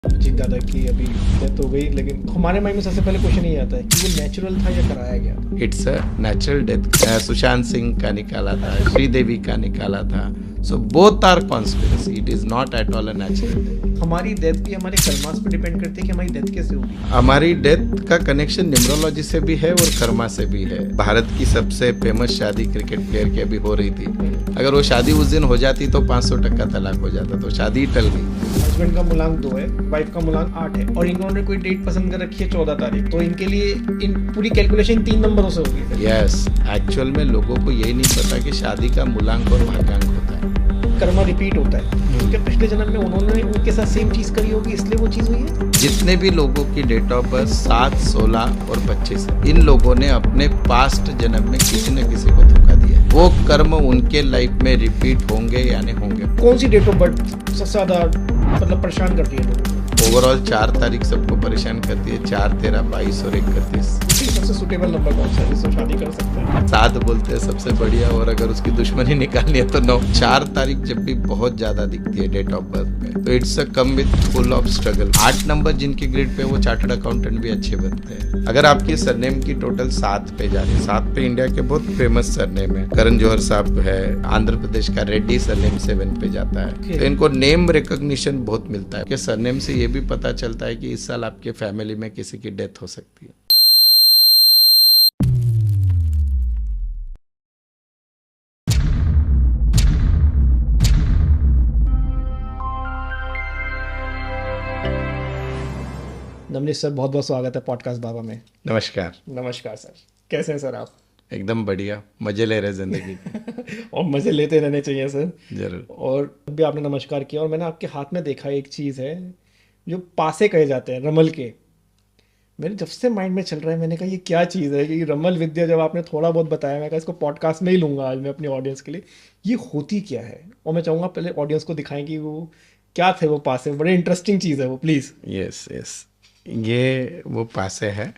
अजीत दादा की अभी डेथ हो गई, लेकिन हमारे माइंड में सबसे पहले क्वेश्चन यही आता है कि वो नेचुरल था या कराया गया था। It's a natural death. Sushant Singh का निकाला था, श्रीदेवी का निकाला था। So both are conspiracy, it is not at all a natural death. हमारी डेथ भी हमारे कर्मास पे डिपेंड करती है कि हमारी डेथ कैसे होगी। हमारी डेथ का कनेक्शन न्यूमरोलॉजी से भी है और कर्मा से भी है। भारत की सबसे फेमस शादी क्रिकेट प्लेयर की अभी हो रही थी। अगर वो शादी उस दिन हो जाती तो 500% तलाक हो जाता, तो शादी टल गई। हस्बैंड का मूलांक 2 है, वाइफ का मूलांक 8 है, और इन्होंने कोई डेट पसंद कर रखी है 14 तारीख, तो इनके लिए इन पूरी कैलकुलेशन 3 नंबरों से होगी। यस, एक्चुअल में लोगों को यही नहीं पता कि शादी का मूलांक और भाग्यांक होता है। कर्मा रिपीट होता है, क्योंकि पिछले जन्म में उन्होंने उनके साथ सेम चीज करी होगी, इसलिए वो चीज हुई है। जितने भी लोगों की डेट ऑफ बर्थ 7, 16 और 25 है, इन लोगों ने अपने पास्ट जन्म में किसी न किसी को धोखा दिया है। वो कर्म उनके लाइफ में रिपीट होंगे या नहीं होंगे। कौन सी डेट ऑफ बर्थ सबसे ज्यादा मतलब परेशान करती है लोगों को? ओवरऑल 4 तारीख सबको परेशान करती है, 4, 13, 22 और 31। सबसे सुटेबल नंबर कौन सा है जिससे शादी कर सकते हैं? 7 बोलते हैं सबसे बढ़िया, और अगर उसकी दुश्मनी निकालनी है तो 9। 4 तारीख जब भी बहुत ज्यादा दिखती है डेट ऑफ बर्थ में, तो it's a come with full of struggle. 8 number जिनके ग्रिड पे, वो चार्टर्ड अकाउंटेंट भी अच्छे बनते हैं। अगर आपकी सरनेम की टोटल 7 पे जा रही है, 7 पे इंडिया के बहुत फेमस सरनेम है, करण जौहर साहब है, आंध्र प्रदेश का रेड्डी सरनेम 7 पे जाता है। तो इनको नेम रिकॉग्निशन बहुत मिलता है कि सरनेम से ये भी पता चलता है कि इस साल आपके फैमिली में किसी की डेथ हो सकती है। नवनीत सर, बहुत बहुत स्वागत है पॉडकास्ट बाबा में। नमस्कार। नमस्कार सर, कैसे हैं सर आप? एकदम बढ़िया, मजे ले रहे जिंदगी के। और मज़े लेते रहने चाहिए सर। जरूर। और अभी आपने नमस्कार किया, और मैंने आपके हाथ में देखा एक चीज़ है जो पासे कहे जाते हैं, रमल के। मेरे जब से माइंड में चल रहा है, मैंने कहा ये क्या चीज़ है कि रमल विद्या, जब आपने थोड़ा बहुत बताया, मैं कहा इसको पॉडकास्ट में ही लूँगा आज मैं अपनी ऑडियंस के लिए। ये होती क्या है? और मैं चाहूँगा पहले ऑडियंस को दिखाएं कि वो क्या थे वो पासे। बड़े इंटरेस्टिंग चीज़ है वो, प्लीज़। यस यस, ये वो पासे है।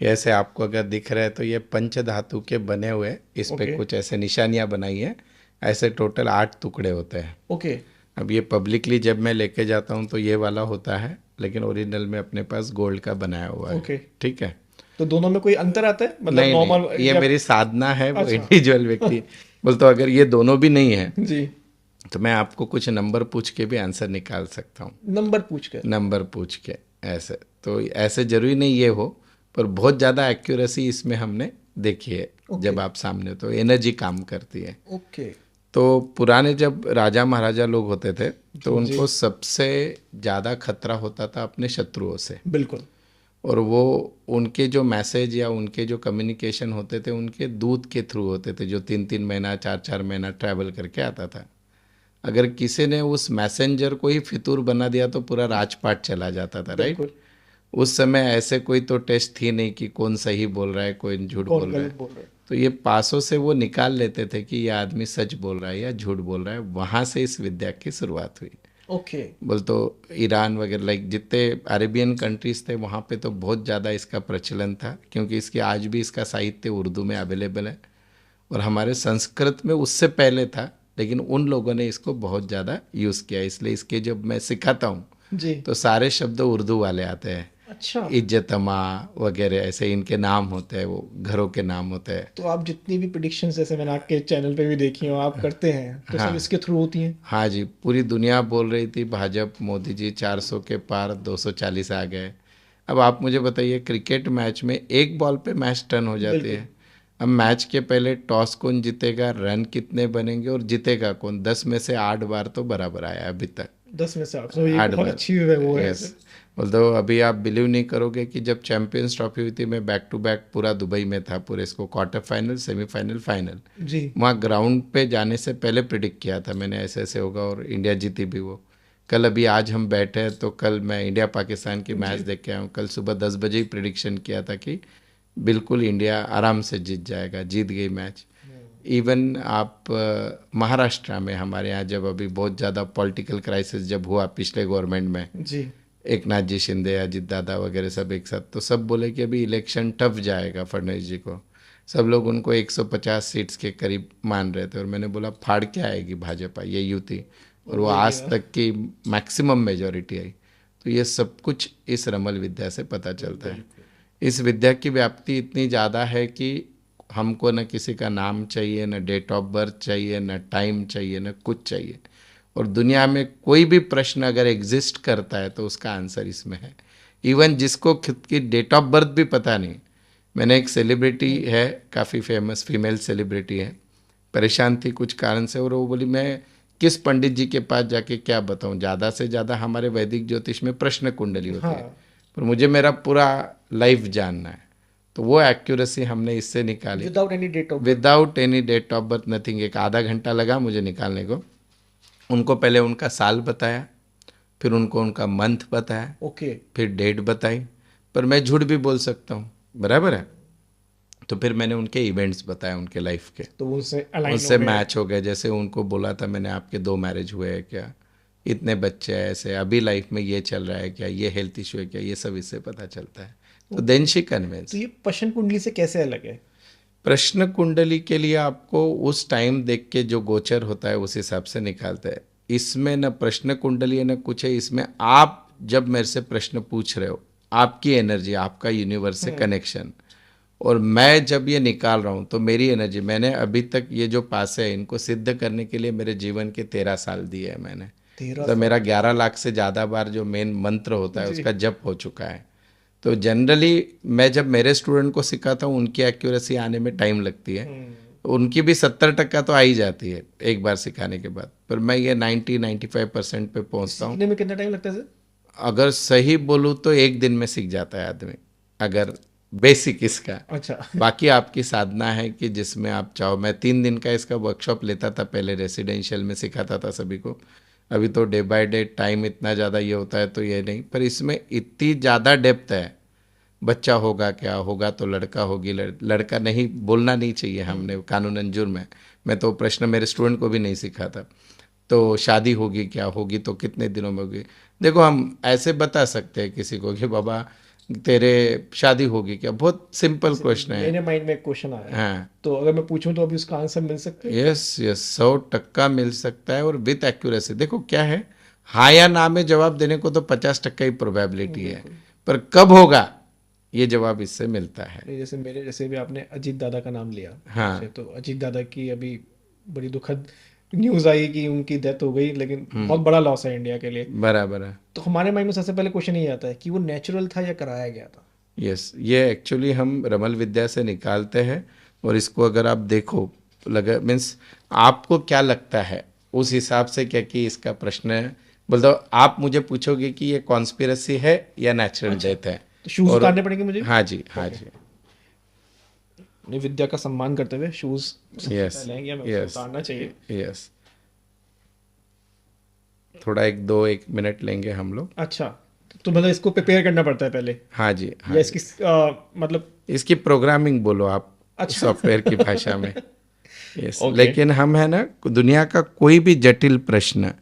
ये ऐसे आपको अगर दिख रहा है तो ये पंच धातु के बने हुए, इस पे ओके कुछ ऐसे निशानियां बनाई है। ऐसे टोटल 8 टुकड़े होते हैं। ओके। अब ये पब्लिकली जब मैं लेके जाता हूँ तो ये वाला होता है, लेकिन ओरिजिनल में अपने पास गोल्ड का बनाया हुआ है। ओके, ठीक है। तो दोनों में कोई अंतर आता है मतलब नहीं नॉर्मल नहीं, ये या? मेरी साधना है, वो अच्छा। इंडिविजुअल व्यक्ति बोलते तो अगर ये दोनों भी नहीं है जी। तो मैं आपको कुछ नंबर पूछ के भी आंसर निकाल सकता हूँ। नंबर पूछ कर? नंबर पूछ के ऐसे, तो ऐसे जरूरी नहीं ये हो, पर बहुत ज़्यादा एक्यूरेसी इसमें हमने देखी है। जब आप सामने, तो एनर्जी काम करती है। ओके। तो पुराने जब राजा महाराजा लोग होते थे तो जी उनको सबसे ज़्यादा खतरा होता था अपने शत्रुओं से। बिल्कुल। और वो उनके जो मैसेज या उनके जो कम्युनिकेशन होते थे, उनके दूत के थ्रू होते थे, जो 3-3 महीना 4-4 महीना ट्रैवल करके आता था। अगर किसी ने उस मैसेंजर को ही फितूर बना दिया तो पूरा राजपाट चला जाता था, राइट। बिल्कुल। उस समय ऐसे कोई तो टेस्ट थी नहीं कि कौन सही बोल रहा है, कोई झूठ कौन बोल रहा गलत है। बोल रहे हैं? तो ये पासों से वो निकाल लेते थे कि ये आदमी सच बोल रहा है या झूठ बोल रहा है। वहाँ से इस विद्या की शुरुआत हुई। ओके। बोल तो ईरान वगैरह, लाइक जितने अरेबियन कंट्रीज थे वहाँ पे तो बहुत ज़्यादा इसका प्रचलन था, क्योंकि इसके आज भी इसका साहित्य उर्दू में अवेलेबल है। और हमारे संस्कृत में उससे पहले था, लेकिन उन लोगों ने इसको बहुत ज़्यादा यूज़ किया। इसलिए इसके जब मैं सिखाता हूँ जी। तो सारे शब्द उर्दू वाले आते हैं। अच्छा, इज्जतमा वगैरह ऐसे इनके नाम होते हैं, वो घरों के नाम होते हैं। तो आप जितनी भी प्रिडिक्शंस जैसे मैंने आपके चैनल पे भी देखी हो आप करते हैं, तो सब हाँ इसके थ्रू होती हैं? हाँ जी, पूरी दुनिया बोल रही थी भाजपा मोदी जी 400 के पार 240 आ गए। अब आप मुझे बताइए, क्रिकेट मैच में एक बॉल पे मैच टर्न हो जाती बिल्कुल। है। अब मैच के पहले टॉस कौन जीतेगा, रन कितने बनेंगे और जीतेगा कौन, 10 में से 8 बार तो बराबर आया अभी तक। 10 में से 8, तो ये 8 बहुत बार। अच्छी वो है। यस। बोलते अभी आप बिलीव नहीं करोगे कि जब चैंपियंस ट्रॉफी हुई थी, मैं बैक टू बैक पूरा दुबई में था, पूरे इसको क्वार्टर फाइनल, सेमीफाइनल, फाइनल। जी। वहाँ ग्राउंड पे जाने से पहले प्रिडिक्ट किया था मैंने, ऐसे ऐसे होगा, और इंडिया जीती भी वो। कल अभी आज हम बैठे हैं तो कल मैं इंडिया पाकिस्तान की मैच देख के आया हूँ। कल सुबह 10 बजे ही प्रिडिक्शन किया था कि बिल्कुल इंडिया आराम से जीत जाएगा, जीत गई मैच। इवन आप महाराष्ट्र में हमारे यहाँ जब अभी बहुत ज़्यादा पॉलिटिकल क्राइसिस जब हुआ पिछले गवर्नमेंट में, जी। एक नाथ जी शिंदे, अजित दादा वगैरह सब एक साथ, तो सब बोले कि अभी इलेक्शन टफ जाएगा फडणवीस जी को। सब लोग उनको 150 सीट्स के करीब मान रहे थे, और मैंने बोला फाड़ के आएगी भाजपा, ये युति। और वो आज तक की मैक्सिमम मेजोरिटी आई। तो ये सब कुछ इस रमल विद्या से पता चलता है। इस विद्या की व्याप्ति इतनी ज़्यादा है कि हमको न किसी का नाम चाहिए, न डेट ऑफ बर्थ चाहिए, न टाइम चाहिए, न कुछ चाहिए। और दुनिया में कोई भी प्रश्न अगर एग्जिस्ट करता है तो उसका आंसर इसमें है। इवन जिसको खुद की डेट ऑफ बर्थ भी पता नहीं। मैंने एक सेलिब्रिटी है, काफ़ी फेमस फीमेल सेलिब्रिटी है, परेशान थी कुछ कारण से, और वो बोली मैं किस पंडित जी के पास जाके क्या बताऊं, ज़्यादा से ज़्यादा हमारे वैदिक ज्योतिष में प्रश्न कुंडली होती है, हाँ, पर मुझे मेरा पूरा लाइफ जानना है। तो वो एक्यूरेसी हमने इससे निकाली, without any date of birth. Without any date of birth, nothing. एक आधा घंटा लगा मुझे निकालने को। उनको पहले उनका साल बताया, फिर उनको उनका मंथ बताया, ओके। फिर डेट बताई। पर मैं झूठ भी बोल सकता हूँ, बराबर है। तो फिर मैंने उनके इवेंट्स बताए उनके लाइफ के, तो वो उससे अलाइन उससे हो गए। मैच हो गए। जैसे उनको बोला था मैंने, आपके 2 मैरिज हुए हैं क्या, इतने बच्चे हैं, ऐसे अभी लाइफ में ये चल रहा है क्या, ये हेल्थ इशू है क्या, ये सब इससे पता चलता है। तो देन शी कन्विंस। तो ये प्रश्न कुंडली से कैसे अलग है? प्रश्न कुंडली के लिए आपको उस टाइम देख के जो गोचर होता है उस हिसाब से निकालता है। इसमें न प्रश्न कुंडली है न कुछ है। इसमें आप जब मेरे से प्रश्न पूछ रहे हो, आपकी एनर्जी, आपका यूनिवर्स से कनेक्शन, और मैं जब ये निकाल रहा हूँ तो मेरी एनर्जी, मैंने अभी तक ये जो पास है इनको सिद्ध करने के लिए मेरे जीवन के 13 साल दिए हैं मैंने। 13 तो मेरा 11 लाख से ज़्यादा बार जो मेन मंत्र होता है उसका जप हो चुका है। तो जनरली मैं जब मेरे स्टूडेंट को सिखाता हूँ उनकी एक्यूरेसी आने में टाइम लगती है, उनकी भी 70% तो आ ही जाती है एक बार सिखाने के बाद, पर मैं ये 90-95% पे पहुँचता हूँ। सीखने में कितना टाइम लगता है सर? अगर सही बोलूँ तो 1 दिन में सीख जाता है आदमी, अगर बेसिक इसका। अच्छा। बाकी आपकी साधना है कि जिसमें आप चाहो। मैं 3 दिन का इसका वर्कशॉप लेता था पहले, रेसिडेंशियल में सिखाता था सभी को। अभी तो डे बाय डे टाइम इतना ज़्यादा ये होता है तो ये नहीं, पर इसमें इतनी ज़्यादा डेप्थ है। बच्चा होगा क्या होगा, तो लड़का होगी, लड़का नहीं बोलना नहीं चाहिए, हमने कानूनन जुर्म है। मैं तो प्रश्न मेरे स्टूडेंट को भी नहीं सिखाता। तो शादी होगी क्या, होगी तो कितने दिनों में होगी। देखो हम ऐसे बता सकते हैं किसी को कि बाबा तेरे शादी होगी क्या, बहुत सिंपल क्वेश्चन है। मेरे माइंड में एक क्वेश्चन आ रहा है, हाँ, तो अगर मैं पूछूं तो अभी उसका आंसर मिल सकता है? यस यस, 100% मिल सकता है, और विथ एक्यूरेसी। देखो क्या है, हाँ या ना में जवाब देने को तो 50% ही प्रोबेबिलिटी है, पर कब होगा ये जवाब इससे मिलता है। नहीं, जैसे मेरे जैसे भी आपने अजीत दादा का नाम लिया, हाँ। जैसे तो अजीत दादा की अभी बड़ी दुखद न्यूज़ आई कि उनकी डेथ हो गई, लेकिन बहुत बड़ा लॉस है इंडिया के लिए। बराबर है। तो हमारे माइंड में सबसे पहले क्वेश्चन यही आता है कि वो नेचुरल था या कराया गया था? यस, ये एक्चुअली हम रमल विद्या से निकालते हैं, और इसको अगर आप देखो लगा मीन्स आपको क्या लगता है उस हिसाब से, क्या कि इसका प्रश्न है। बोल दो, आप मुझे पूछोगे कि ये कॉन्स्पिरसी है या नेचुरल डेथ है। तो शूज और उतारने पड़ेंगे मुझे? हाँ जी, हाँ जी, अपनी विद्या का सम्मान करते हुए शूज यस लेंगे, हमें उसको यस उतारना चाहिए। यस। थोड़ा 1 मिनट लेंगे हम लोग। अच्छा, तो मतलब इसको प्रिपेयर करना पड़ता है पहले, हाँ जी, हाँ या जी। इसकी मतलब? इसकी प्रोग्रामिंग बोलो आप, अच्छा। सॉफ्टवेयर की भाषा में। Yes, okay. लेकिन हम है ना, दुनिया का कोई भी जटिल प्रश्न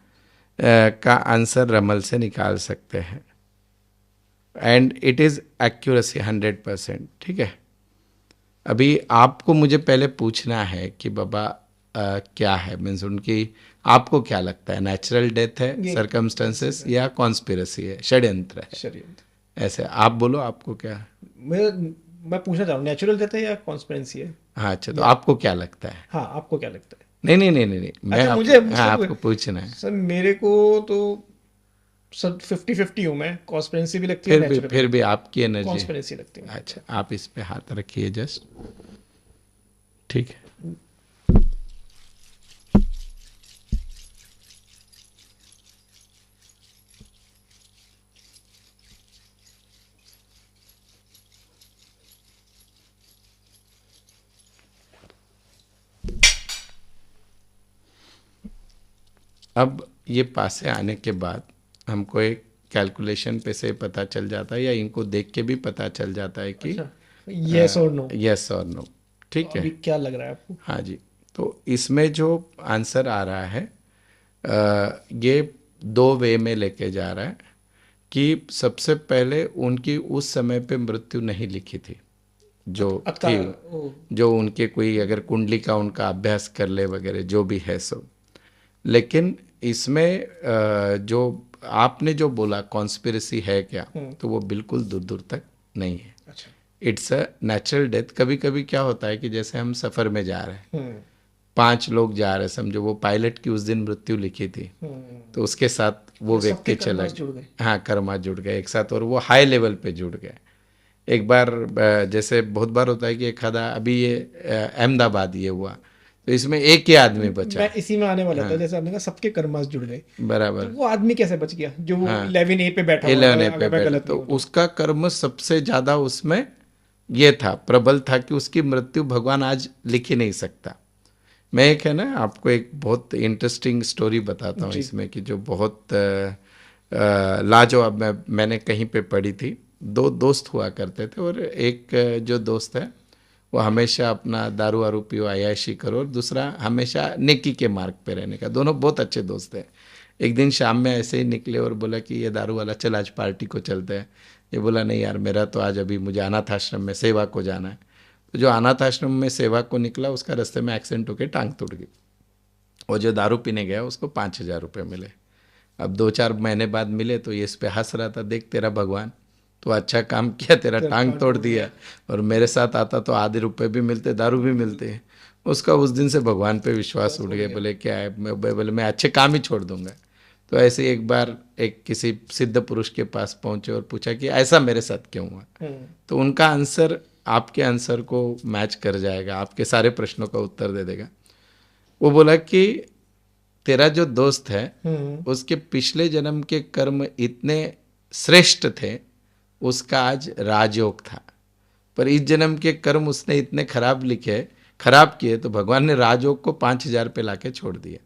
का आंसर रमल से निकाल सकते हैं, एंड इट इज़ एक्यूरेसी 100%। ठीक है, अभी आपको मुझे पहले पूछना है कि बाबा क्या है, मीन्स उनकी, आपको क्या लगता है, नेचुरल डेथ है, ये सर्कमस्टेंसेस, या कॉन्स्पिरसी है, षड्यंत्र है? शरीर। ऐसे आप बोलो, आपको क्या? मैं पूछना चाहूँ, नेचुरल रहता है या कॉन्स्पिरेंसी है? हाँ, अच्छा, तो आपको क्या लगता है? हाँ, आपको क्या लगता है? नहीं नहीं नहीं नहीं नहीं, मैं अच्छा, आप, मुझे हाँ, आपको पूछना है। सर मेरे को तो सर 50-50 हूँ मैं, कॉन्स्पिरेंसी भी लगती है, नेचुरल फिर भी आपकी एनर्जी। कॉन्स्पिरेंसी लगती है। अच्छा, आप इस पे हाथ रखिए जस्ट, ठीक है। अब ये पासे आने के बाद हमको एक कैलकुलेशन पे से पता चल जाता है, या इनको देख के भी पता चल जाता है कि यस और नो? यस और नो। ठीक अभी है, क्या लग रहा है आपको? हाँ जी। तो इसमें जो आंसर आ रहा है, ये 2 वे में लेके जा रहा है कि सबसे पहले उनकी उस समय पे मृत्यु नहीं लिखी थी, जो थी, जो उनके कोई अगर कुंडली का उनका अभ्यास कर ले वगैरह जो भी है सब। लेकिन इसमें जो आपने जो बोला कॉन्स्पिरेसी है क्या, तो वो बिल्कुल दूर दूर तक नहीं है। अच्छा। It's a natural death. कभी कभी क्या होता है कि जैसे हम सफ़र में जा रहे हैं, हम्म 5 लोग जा रहे हैं, समझो वो पायलट की उस दिन मृत्यु लिखी थी, हम्म तो उसके साथ वो सबके व्यक्ति चला कर्मास जुड़ गए। हाँ, कर्मा जुड़ गए एक साथ, और वो हाई लेवल पे जुड़ गए। एक बार जैसे बहुत बार होता है कि एक आधा, अभी ये अहमदाबाद ये हुआ, तो इसमें एक ही आदमी बचा। मैं इसी में आने वाला था, हाँ, जैसे आपने कहा सबके कर्मास जुड़ गए, तो बराबर। वो आदमी कैसे बच गया जो वो हाँ, 11A पे बैठा हुआ था, 11 पे अगर मैं बैठे, गलत तो नहीं हूँ तो। उसका कर्म सबसे ज्यादा उसमें ये था, प्रबल था, कि उसकी मृत्यु भगवान आज लिख ही नहीं सकता। मैं एक है ना आपको एक बहुत इंटरेस्टिंग स्टोरी बताता हूँ जी। इसमें, कि जो बहुत लाजवाब, मैंने कहीं पे पढ़ी थी। 2 दोस्त हुआ करते थे, और एक जो दोस्त है वो हमेशा अपना दारू वारू पियो अय्याशी करो, और दूसरा हमेशा नेकी के मार्ग पे रहने का। दोनों बहुत अच्छे दोस्त हैं। एक दिन शाम में ऐसे ही निकले और बोला कि ये दारू वाला, चल आज पार्टी को चलते हैं। ये बोला नहीं यार, मेरा तो आज अभी मुझे अनाथ आश्रम में सेवा को जाना है। तो जो अनाथ आश्रम में सेवा को निकला, उसका रास्ते में एक्सीडेंट होकर टांग टूट गई, और जो दारू पीने गया उसको 5,000 रुपये मिले। अब 2-4 महीने बाद मिले, तो ये इस पे हंस रहा था, देख तेरा भगवान, तो अच्छा काम किया, तेरा तेरा टांग टांग तोड़ टूट दिया, और मेरे साथ आता तो आधे रुपए भी मिलते, दारू भी मिलते। उसका उस दिन से भगवान पे विश्वास उठ गया। बोले क्या है, बोले मैं अच्छे काम ही छोड़ दूंगा। तो ऐसे ही एक बार एक किसी सिद्ध पुरुष के पास पहुंचे और पूछा कि ऐसा मेरे साथ क्यों हुआ। तो उनका आंसर आपके आंसर को मैच कर जाएगा, आपके सारे प्रश्नों का उत्तर दे देगा। वो बोला कि तेरा जो दोस्त है, उसके पिछले जन्म के कर्म इतने श्रेष्ठ थे, उसका आज राजयोग था, पर इस जन्म के कर्म उसने इतने खराब किए, तो भगवान ने राजयोग को 5,000 पे लाके छोड़ दिया।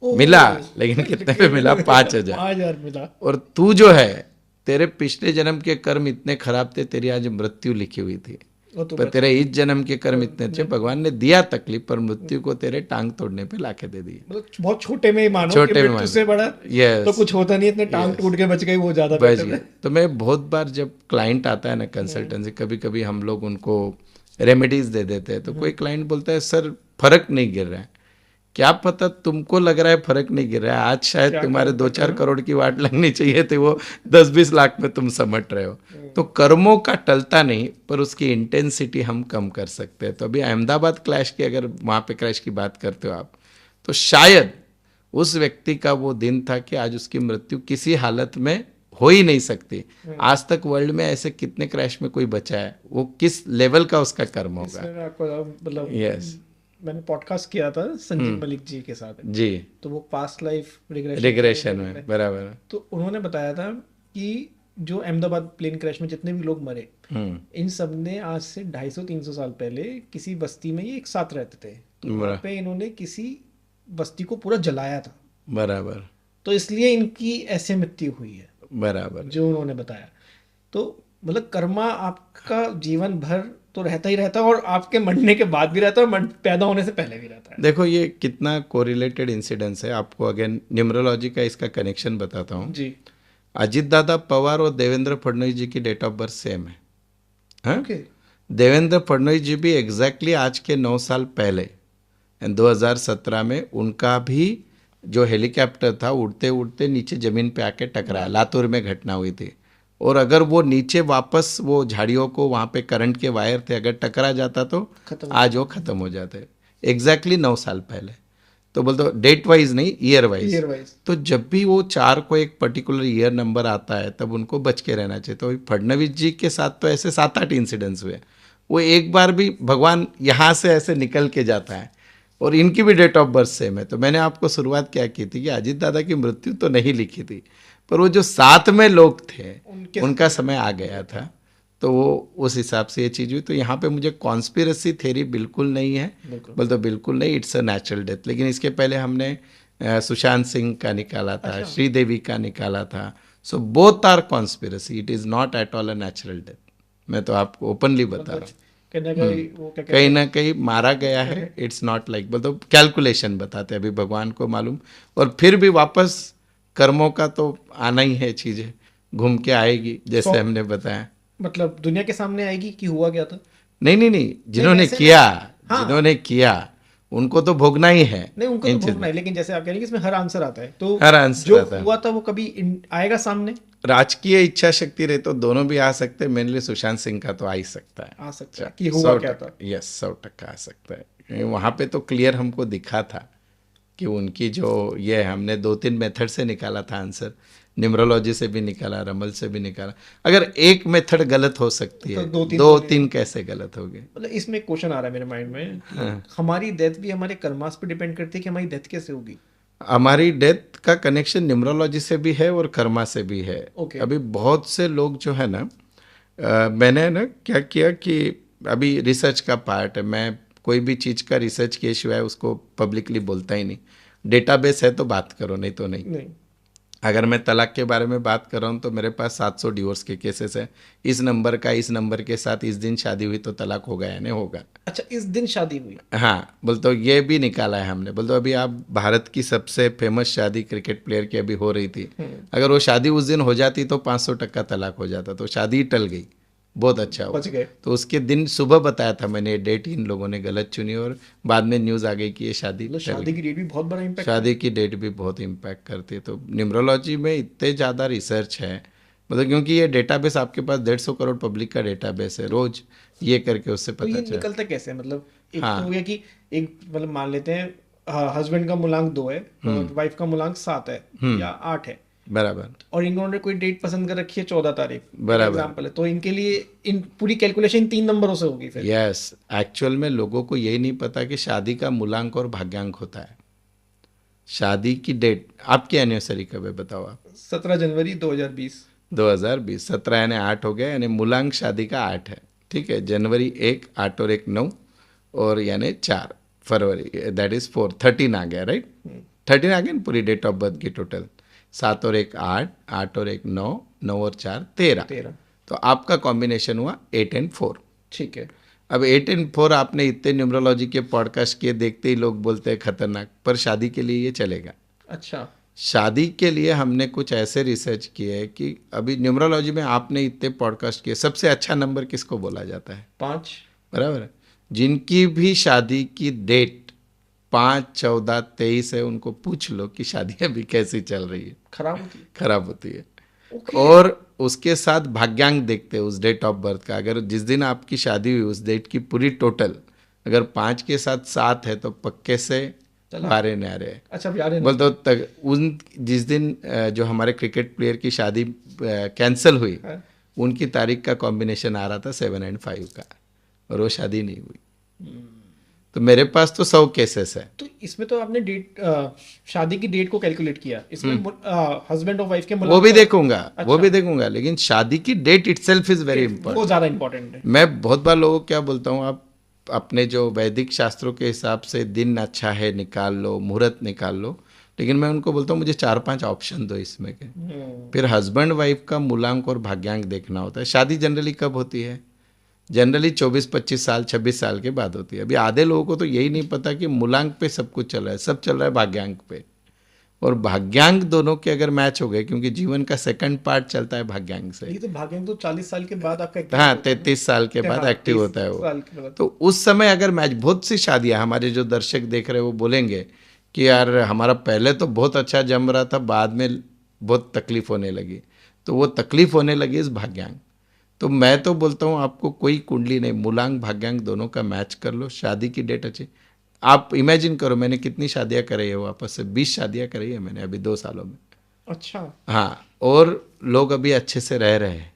मिला, लेकिन कितने पे मिला? 5,000। 5,000 मिला। और तू जो है, तेरे पिछले जन्म के कर्म इतने खराब थे, तेरी आज मृत्यु लिखी हुई थी, वो तो पर बच तेरे इस जन्म के कर्म इतने अच्छे, भगवान ने दिया तकलीफ, पर मृत्यु को तेरे टांग तोड़ने पे लाके दे दिए। मतलब बहुत छोटे में ही मानो कि छोटे में मृत्यु मानो। से बड़ा Yes, तो कुछ होता नहीं, इतने टांग yes, टूट के बच गई, वो ज्यादा बच बेटर गया। है। तो मैं बहुत बार जब क्लाइंट आता है ना कंसल्टेंसी, कभी कभी हम लोग उनको रेमेडीज दे देते हैं, तो कोई क्लाइंट बोलता है सर फर्क नहीं गिर रहा है। क्या पता, तुमको लग रहा है फर्क नहीं गिर रहा है, आज शायद क्या तुम्हारे करोगे? 2-4 करोड़ की वाट लगनी चाहिए थी, वो 10-20 लाख में तुम समट रहे हो। तो कर्मों का टलता नहीं, पर उसकी इंटेंसिटी हम कम कर सकते हैं। तो अभी अहमदाबाद क्लैश की, अगर वहाँ पे क्लैश की बात करते हो आप, तो शायद उस व्यक्ति का वो दिन था कि आज उसकी मृत्यु किसी हालत में हो ही नहीं सकती। आज तक वर्ल्ड में ऐसे कितने क्रैश में कोई बचा है, वो किस लेवल का उसका कर्म होगा। इसमें मैं आपको मतलब यस, मैंने पॉडकास्ट किया था संजीव मलिक जी के साथ, जी, तो वो पास्ट लाइफ रिग्रेशन में, बराबर। तो उन्होंने बताया था कि जो अहमदाबाद प्लेन क्रैश में जितने भी लोग मरे, इन सब ने आज से 250-300 साल पहले किसी बस्ती में ये एक साथ रहते थे, तो वहाँ पे इन्होंने किसी बस्ती को पूरा जलाया था, बराबर, तो इसलिए इनकी ऐसे मृत्यु हुई है, बराबर। जो उन्होंने बताया। तो मतलब कर्मा आपका जीवन भर तो रहता ही रहता है, और आपके मरने के बाद भी रहता है, और पैदा होने से पहले भी रहता है। देखो ये कितना कोरिलेटेड इंसिडेंस है। आपको अगेन न्यूमरोलॉजी का इसका कनेक्शन बताता हूँ। जी। अजित दादा पवार और देवेंद्र फडणवीस जी की डेट ऑफ बर्थ सेम है। हाँ? ओके। देवेंद्र फडणवीस जी भी एग्जैक्टली आज के 9 साल पहले 2017 में उनका भी जो हेलीकॉप्टर था, उड़ते उड़ते नीचे जमीन पे आके टकराया। लातूर में घटना हुई थी, और अगर वो नीचे वापस वो झाड़ियों को, वहाँ पे करंट के वायर थे, अगर टकरा जाता तो आज वो खत्म हो जाते। एग्जैक्टली 9 साल पहले। तो बोलते डेट वाइज नहीं, ईयर वाइज। तो जब भी वो 4 को एक पर्टिकुलर ईयर नंबर आता है, तब उनको बच के रहना चाहिए। तो फडणवीस जी के साथ तो ऐसे 7-8 इंसिडेंट्स हुए, वो एक बार भी भगवान यहाँ से ऐसे निकल के जाता है, और इनकी भी डेट ऑफ बर्थ सेम है। तो मैंने आपको शुरुआत क्या की थी कि अजित दादा की मृत्यु तो नहीं लिखी थी, पर वो जो साथ में लोग थे उनका समय आ गया था, तो वो उस हिसाब से ये चीज़ हुई। तो यहाँ पे मुझे कॉन्स्पिरेसी थ्योरी बिल्कुल नहीं है, बोल तो बिल्कुल नहीं, इट्स अ नेचुरल डेथ। लेकिन इसके पहले हमने सुशांत सिंह का निकाला था, श्रीदेवी का निकाला था। So both are conspiracy, it is not at all a natural death. मैं तो आपको ओपनली बता रहा हूँ, कहीं ना कहीं मारा गया है। इट्स नॉट लाइक, बोल तो कैलकुलेशन बताते अभी भगवान को मालूम। और फिर भी वापस कर्मों का तो आना ही है, चीज़ें घूम के आएगी, जैसे हमने बताया। मतलब दुनिया के सामने आएगी कि हुआ क्या था। नहीं, जिन्होंने किया, जिन्होंने किया उनको तो भोगना ही है नहीं, उनको इन तो चीजों भोगना है, लेकिन जैसे आप कह रहे हैं कि इसमें हर आंसर आता है, तो हर आंसर जो आता है। हुआ था वो कभी आएगा सामने? राजकीय इच्छा शक्ति रहे तो दोनों भी आ सकते हैं। मेनली सुशांत सिंह का तो आ ही सकता है। आ सकता है कि हुआ क्या था। यस, 100% आ सकता है। वहां पे तो क्लियर हमको दिखा था कि उनकी जो ये हमने 2-3 मेथड से निकाला था आंसर। न्यूमरोलॉजी से भी निकाला, रमल से भी निकाला। अगर एक मेथड गलत हो सकती तो है, दो तीन दो तो नहीं तीन हो। कैसे गलत हो गए? मतलब इसमें एक क्वेश्चन आ रहा है मेरे माइंड में कि हमारी डेथ भी हमारे कर्मास पे डिपेंड करती है कि हमारी डेथ कैसे होगी? हमारी डेथ का कनेक्शन न्यूमरोलॉजी से भी है और कर्मा से भी है। ओके। अभी बहुत से लोग जो है ना, मैंने ना क्या किया कि अभी रिसर्च का पार्ट है, मैं कोई भी चीज़ का रिसर्च किए सिवाय उसको पब्लिकली बोलता ही नहीं। डेटाबेस है तो बात करो, नहीं तो नहीं। नहीं। अगर मैं तलाक के बारे में बात कर रहा हूँ तो मेरे पास 700 डिवोर्स के केसेस हैं। इस नंबर के साथ इस दिन शादी हुई तो तलाक होगा या नहीं होगा। अच्छा, इस दिन शादी हुई? हाँ, बोल तो ये भी निकाला है हमने। बोल तो अभी आप भारत की सबसे फेमस शादी क्रिकेट प्लेयर की अभी हो रही थी, अगर वो शादी उस दिन हो जाती तो 500% तलाक हो जाता, तो शादी ही टल गई। बहुत अच्छा हुआ। बच गए। तो उसके दिन सुबह बताया था मैंने, डेट इन लोगों ने गलत चुनी और बाद में न्यूज़ आ गई कि ये शादी मतलब टल शादी गई। की डेट भी बहुत बड़ा इम्पैक्ट। शादी की डेट भी बहुत इम्पैक्ट करती है। तो न्यूमरोलॉजी में इतने ज़्यादा रिसर्च है, मतलब क्योंकि ये डेटाबेस आपके पास 150 करोड़ पब्लिक का डेटाबेस है, रोज ये करके उससे तो पता ये चला। निकलता कैसे है? मतलब एक हाँ। तो हो गया कि एक, मतलब मान लेते हैं हस्बैंड का मूलांक 2 है और वाइफ का मूलांक 7 है या 8 है, बराबर और इन्होंने कोई डेट पसंद कर रखी है 14 तारीख, बराबर। एग्जाम्पल है, तो इनके लिए इन पूरी कैलकुलेशन 3 नंबरों से होगी फिर? यस, एक्चुअल में लोगों को यही नहीं पता कि शादी का मूलांक और भाग्यांक होता है। शादी की डेट आपकी एनिवर्सरी कब है बताओ आप? 17 जनवरी 2020। 2020, 17 यानी 8 हो गया, यानी मूलांक शादी का 8 है। ठीक है, जनवरी 1, 8 और 1 9, और यानी 4 फरवरी, दैट इज 4, 13 आ गया, राइट? 13 आ गया ना पूरी डेट ऑफ बर्थ की टोटल। 7 और 1 8, 8 और 1 9, 9 और 4 13। 13। तो आपका कॉम्बिनेशन हुआ 8 एंड 4। ठीक है। अब 8 एंड 4 आपने इतने न्यूमरोलॉजी के पॉडकास्ट किए, देखते ही लोग बोलते हैं खतरनाक, पर शादी के लिए ये चलेगा। अच्छा। शादी के लिए हमने कुछ ऐसे रिसर्च किए है कि अभी न्यूमरोलॉजी में आपने इतने पॉडकास्ट किए, सबसे अच्छा नंबर किसको बोला जाता है? 5। बराबर है। जिनकी भी शादी की डेट 5, 14, 23 है, उनको पूछ लो कि शादी अभी कैसी चल रही है। खराब होती है। खराब होती है। ओके। और उसके साथ भाग्यांक देखते हैं उस डेट ऑफ बर्थ का। अगर जिस दिन आपकी शादी हुई उस डेट की पूरी टोटल अगर 5 के साथ 7 है तो पक्के से बारे न्यारे है। अच्छा, यार बोल तो तक उन जिस दिन जो हमारे क्रिकेट प्लेयर की शादी कैंसिल हुई, हाँ। उनकी तारीख का कॉम्बिनेशन आ रहा था 7 एंड 5 का, और वो शादी नहीं हुई। तो मेरे पास तो 100 केसेस है। तो इसमें तो आपने डेट, शादी की डेट को कैलकुलेट किया, इसमें हस्बैंड और वाइफ के वो भी देखूंगा, अच्छा। वो भी देखूंगा, लेकिन शादी की date itself is very important. वो ज्यादा इंपॉर्टेंट है। मैं बहुत बार लोगों को क्या बोलता हूँ, आप अपने जो वैदिक शास्त्रों के हिसाब से दिन अच्छा है निकाल लो, मुहूर्त निकाल लो, लेकिन मैं उनको बोलता हूँ मुझे 4-5 ऑप्शन दो इसमें के। फिर हस्बैंड वाइफ का मूलांक और भाग्यांक देखना होता है। शादी जनरली कब होती है? जनरली 24-25 साल 26 साल के बाद होती है। अभी आधे लोगों को तो यही नहीं पता कि मूलांक पे सब कुछ चल रहा है, सब चल रहा है भाग्यांक पे। और भाग्यांक दोनों के अगर मैच हो गए, क्योंकि जीवन का सेकंड पार्ट चलता है भाग्यांक से। ये तो भाग्यांक तो 40 साल के बाद आपका active हाँ, होता है। 33 साल के बाद हाँ, एक्टिव 30 होता है वो। साल के बाद। तो उस समय अगर मैच, बहुत सी शादियां हमारे जो दर्शक देख रहे हैं वो बोलेंगे कि यार हमारा पहले तो बहुत अच्छा जम रहा था, बाद में बहुत तकलीफ होने लगी। तो वो तकलीफ होने लगी इस भाग्यांक। तो मैं तो बोलता हूँ आपको कोई कुंडली नहीं, मूलांक भाग्यांक दोनों का मैच कर लो, शादी की डेट अच्छी। आप इमेजिन करो मैंने कितनी शादियां कराई है वापस से, 20 शादियां कराई है मैंने अभी 2 सालों में। अच्छा। हाँ, और लोग अभी अच्छे से रह रहे हैं।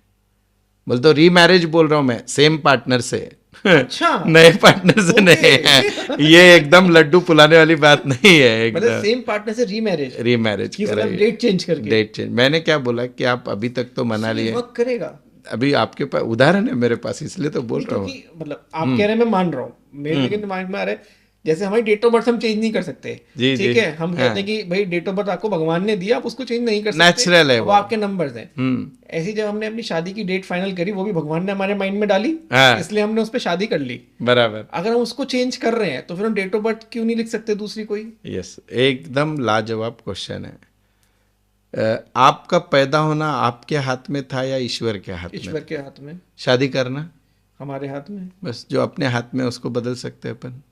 बोल तो रीमैरिज बोल रहा हूँ मैं, सेम पार्टनर से। अच्छा। नए पार्टनर से नहीं है, ये एकदम लड्डू फुलाने वाली बात नहीं है। मतलब एकदम सेम पार्टनर से रीमैरिज? रीमैरिज कराइए, डेट चेंज करके? Date change. मैंने क्या बोला कि आप अभी तक तो मना ये लिए, वर्क करेगा? अभी आपके पास उदाहरण है मेरे पास, इसलिए तो बोल नहीं, रहा हूँ। क्योंकि मतलब आप कह रहे हैं, मैं मान रहा हूँ, मेरे लेकिन दिमाग में आ रहा है जैसे हमारी डेट ऑफ बर्थ हम चेंज नहीं कर सकते। जी, ठीक जी। है, हम कहते हैं कि भाई डेट ऑफ बर्थ आपको भगवान ने दिया, आप उसको चेंज नहीं कर सकते, नेचुरल है वो वो। आपके नंबर्स हैं। ऐसी जब हमने अपनी शादी की डेट फाइनल करी, वो भी भगवान ने हमारे माइंड में डाली, हाँ। इसलिए हमने उस पर शादी कर ली। बराबर। अगर हम उसको चेंज कर रहे हैं तो फिर हम डेट ऑफ बर्थ क्यों नहीं लिख सकते दूसरी कोई? यस, एकदम लाजवाब क्वेश्चन है। आपका पैदा होना आपके हाथ में था या ईश्वर के हाथ में? ईश्वर के हाथ में। शादी करना हमारे हाथ में। बस जो अपने हाथ में उसको बदल सकते हैं अपन।